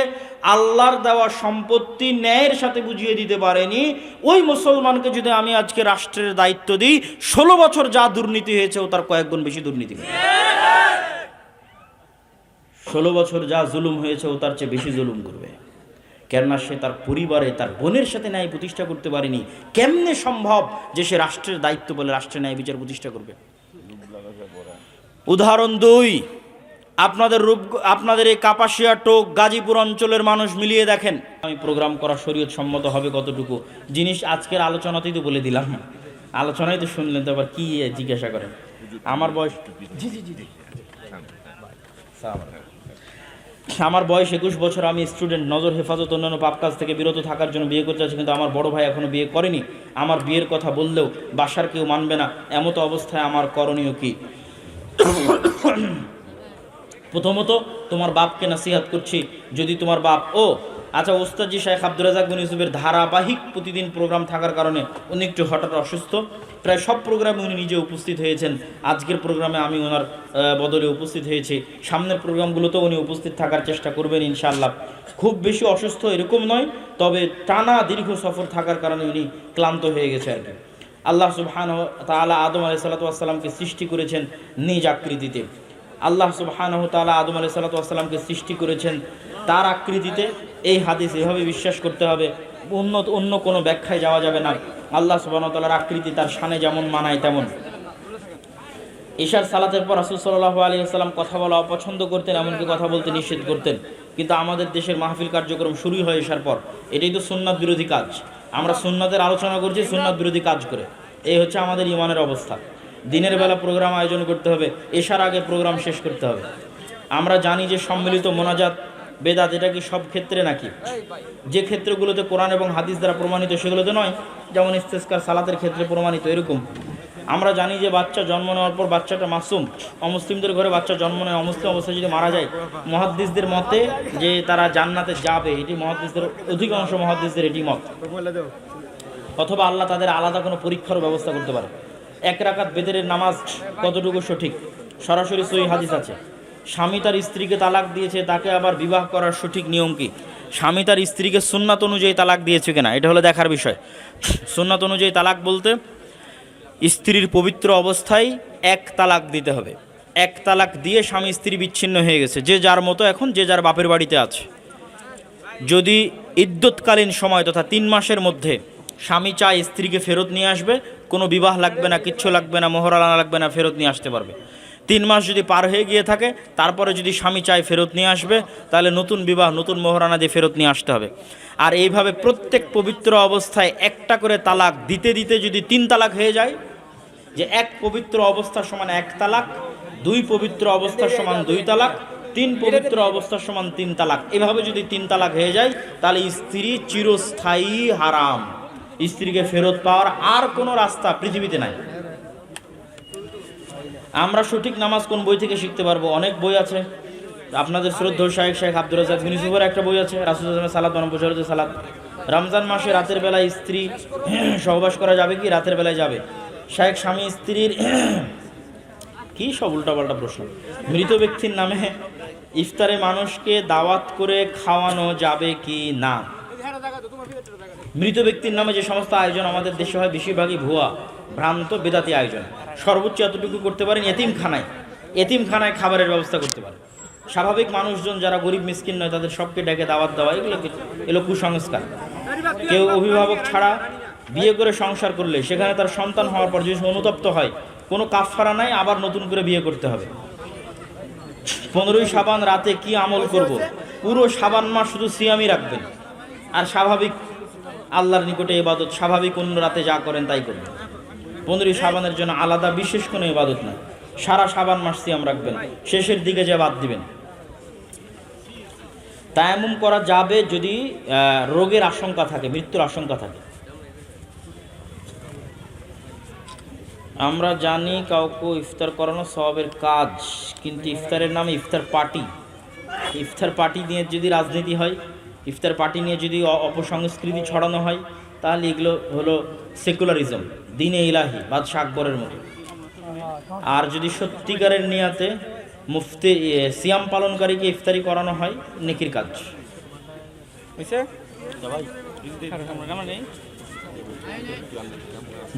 আল্লাহর দেওয়া সম্পত্তি ন্যায়ের সাথে বুঝিয়ে দিতে পারেনি। ওই মুসলমানকে যদি আমি আজকে রাষ্ট্রের দায়িত্ব দিই, 16 বছর যা দুর্নীতি হয়েছে ও তার কয়েক গুণ বেশি দুর্নীতি করবে। 16 বছর যা জুলুম হয়েছে ও তার চেয়ে বেশি জুলুম করবে। কেননা সে তার পরিবারে তার বোনের সাথে ন্যায় প্রতিষ্ঠা করতে পারেনি। কেমনে সম্ভব যে সে রাষ্ট্রের দায়িত্ব বলে রাষ্ট্রের ন্যায় বিচার প্রতিষ্ঠা করবে? উদাহরণ 2, আপনাদের এই কাপাসিয়া, টোক, গাজীপুর অঞ্চলের মানুষ মিলিয়ে দেখেন। আমি প্রোগ্রাম করা শরীয়ত সম্মত হবে কতটুকু জিনিস আজকের আলোচনাতেই তো বলে দিলাম, আলোচনায় তো শুনলেন, তো আবার কি জিজ্ঞাসা করেন? আমার বয়স আমার বয়স 21 বছর। আমি স্টুডেন্ট, নজর হেফাজত অন্যান্য পাপ কাজ থেকে বিরত থাকার জন্য বিয়ে করতে চাচ্ছি, কিন্তু আমার বড় ভাই এখনো বিয়ে করেনি। আমার বিয়ের কথা বললেও বাসার কেউ মানবে না। এমতো অবস্থায় আমার করণীয় কি? প্রথমত তোমার বাপকে নসিহত করছি, যদি তোমার বাপ আচ্ছা, ওস্তাদজি শেখ আব্দুর রাজ্জাক বিন ইউসুফের ধারাবাহিক প্রতিদিন প্রোগ্রাম থাকার কারণে উনি একটু হঠাৎ অসুস্থ। প্রায় সব প্রোগ্রামে উনি নিজে উপস্থিত হয়েছেন। আজকের প্রোগ্রামে আমি ওনার বদলে উপস্থিত হয়েছি। সামনের প্রোগ্রামগুলোতেও উনি উপস্থিত থাকার চেষ্টা করবেন ইনশাআল্লাহ। খুব বেশি অসুস্থ এরকম নয়, তবে টানা দীর্ঘ সফর থাকার কারণে উনি ক্লান্ত হয়ে গেছে আর কি। আল্লাহ সুবহানাহু ওয়া তাআলা আদম আলাইহিস সালাতু ওয়াস সালামকে সৃষ্টি করেছেন নিজ আকৃতিতে। আল্লাহ সুবহানাহু ওয়া তাআলা আদম আলাইহিস সালাতু ওয়াস সালামকে সৃষ্টি করেছেন তার আকৃতিতে। এই হাদিস এভাবে বিশ্বাস করতে হবে, অন্য কোনো ব্যাখ্যায় যাওয়া যাবে না। আল্লাহ সুবহানাহু ওয়া তাআলার আকৃতি তার শানে যেমন মানায় তেমন। ঈশার সালাতের পর রাসূল সাল্লাল্লাহু আলাইহি ওয়াসাল্লাম কথা বলা অপছন্দ করতেন, এমনকি কথা বলতে নিষেধ করতেন। কিন্তু আমাদের দেশের মাহফিল কার্যক্রম শুরুই হয় ঈশার পর। এটাই তো সুন্নাত বিরোধী কাজ। আমরা সুন্নাতের আলোচনা করছি সুন্নাত বিরোধী কাজ করে। এই হচ্ছে আমাদের ইমানের অবস্থা। দিনের বেলা প্রোগ্রাম আয়োজন করতে হবে, ঈশার আগে প্রোগ্রাম শেষ করতে হবে। আমরা জানি যে সম্মিলিত মোনাজাত বেদাত, এটা কি সব ক্ষেত্রে নাকি? যে ক্ষেত্রগুলোতে কোরআন এবং হাদিস দ্বারা প্রমাণিত সেগুলোতে নয়, যেমন ইস্তেসকার সালাতের ক্ষেত্রে প্রমাণিত এরকম। আমরা জানি যে বাচ্চা জন্ম নেওয়ার পর বাচ্চাটা মাসুম। অমুসলিমদের ঘরে বাচ্চা জন্ম নেয়, অমুসলিম অবস্থায় যদি মারা যায়, মুহাদ্দিসদের মতে যে তারা জান্নাতে যাবে, এটি মুহাদ্দিসদের, অধিকাংশ মুহাদ্দিসদের এটি মত। অথবা আল্লাহ তাদের আলাদা কোনো পরীক্ষারও ব্যবস্থা করতে পারে। 1 রাকাত বেতেরের নামাজ কতটুকু সঠিক? সরাসরি সহিহ হাদিস আছে। স্বামী তার স্ত্রীকে তালাক দিয়েছে, তাকে আবার বিবাহ করার সঠিক নিয়ম কি? স্বামী তার স্ত্রীকে সুন্নাত অনুযায়ী তালাক দিয়েছে কিনা, এটা হলো দেখার বিষয়। সুন্নাত অনুযায়ী তালাক বলতে স্ত্রীর পবিত্র অবস্থায় 1 তালাক দিতে হবে। 1 তালাক দিয়ে স্বামী স্ত্রী বিচ্ছিন্ন হয়ে গেছে, যে যার মতো এখন যে যার বাপের বাড়িতে আছে। যদি ইদ্যৎকালীন সময় তথা 3 মাসের মধ্যে স্বামী চায় স্ত্রীকে ফেরত নিয়ে আসবে, কোনো বিবাহ লাগবে না, কিচ্ছু লাগবে না, মোহর আনা লাগবে না, ফেরত নিয়ে আসতে পারবে। 3 মাস যদি পার হয়ে গিয়ে থাকে, তারপরে যদি স্বামী চায় ফেরত নিয়ে আসবে, তাহলে নতুন বিবাহ, নতুন মোহরানা দিয়ে ফেরত নিয়ে আসতে হবে। আর এইভাবে প্রত্যেক পবিত্র অবস্থায় 1টা করে তালাক দিতে দিতে যদি 3 তালাক হয়ে যায়, যে 1 পবিত্র অবস্থা সমান 1 তালাক, 2 পবিত্র অবস্থার সমান 2 তালাক, 3 পবিত্র অবস্থার সমান 3 তালাক, এভাবে যদি 3 তালাক হয়ে যায়, তাহলে স্ত্রী চিরস্থায়ী হারাম। স্ত্রীকে ফেরত পাওয়ার আর কোনো রাস্তা পৃথিবীতে নাই। আমরা সঠিক নামাজ কোন বই থেকে শিখতে পারবো? অনেক বই আছে। আপনাদের শ্রদ্ধেয় শাইখ শেখ আব্দুর রাজ্জাক বিন ইউসুফের একটা বই আছে, রাসূলুল্লাহ সালাত বনপশরতে সালাত। রমজান মাসে রাতের বেলায় স্ত্রী সহবাস করা যাবে কি? রাতের বেলায় যাবে। শাইখ স্বামী স্ত্রীর কি সব উল্টাপাল্টা প্রশ্ন। মৃত ব্যক্তির নামে ইফতারে মানুষকে দাওয়াত করে খাওয়ানো যাবে কি না? মৃত ব্যক্তির নামে যে সমস্ত আয়োজন আমাদের দেশে হয়, বেশিরভাগই ভুয়া, ভ্রান্ত, বেদাতি আয়োজন। সর্বোচ্চ এতটুকু করতে পারেন, এতিমখানায় খাবারের ব্যবস্থা করতে পারেন। স্বাভাবিক মানুষজন যারা গরিব মিসকিন নয়, তাদের সবকে ডেকে দাওয়াত দেওয়া, এগুলো কুসংস্কার। কেউ অভিভাবক ছাড়া বিয়ে করে সংসার করলে সেখানে তার সন্তান হওয়ার পর যদি অনুতপ্ত হয়, কোনো কাফফারা নাই, আবার নতুন করে বিয়ে করতে হবে। 15ই শাবান রাতে কি আমল করব? পুরো শাবান মাস শুধু সিয়ামই রাখবেন, আর স্বাভাবিক আল্লাহর নিকটে ইবাদত, স্বাভাবিক অন্য রাতে যা করেন তাই করবেন। 15ই শাবানের জন্য আলাদা বিশেষ কোনো ইবাদত না, সারা শাবান মাস সিয়াম রাখবেন, শেষের দিকে যা বাদ দিবেন। তায়াম্মুম করা যাবে যদি রোগের আশঙ্কা থাকে, মৃত্যুর আশঙ্কা থাকে। আমরা জানি কাউকে ইফতার করানো সওয়াবের কাজ, কিন্তু ইফতারের নামে ইফতার পার্টি নিয়ে যদি রাজনীতি হয়, ইফতার পার্টি নিয়ে যদি অপসংস্কৃতি ছড়ানো হয়, তাহলে এগুলো হলো সেকুলারিজম, দ্বীনে ইলাহি, বাদশাহ আকবরের মতো। আর যদি সত্যিকারের নিয়াতে মুফতি সিয়াম পালনকারীকে ইফতারি করানো হয়, নেকির কাজ।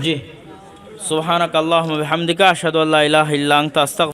জি, সুবহানাকাল্লাহুম্মা ওয়া বিহামদিকা আশহাদু আল্লা ইলাহা ইল্লা আনতা আস্তাগফিরুকা।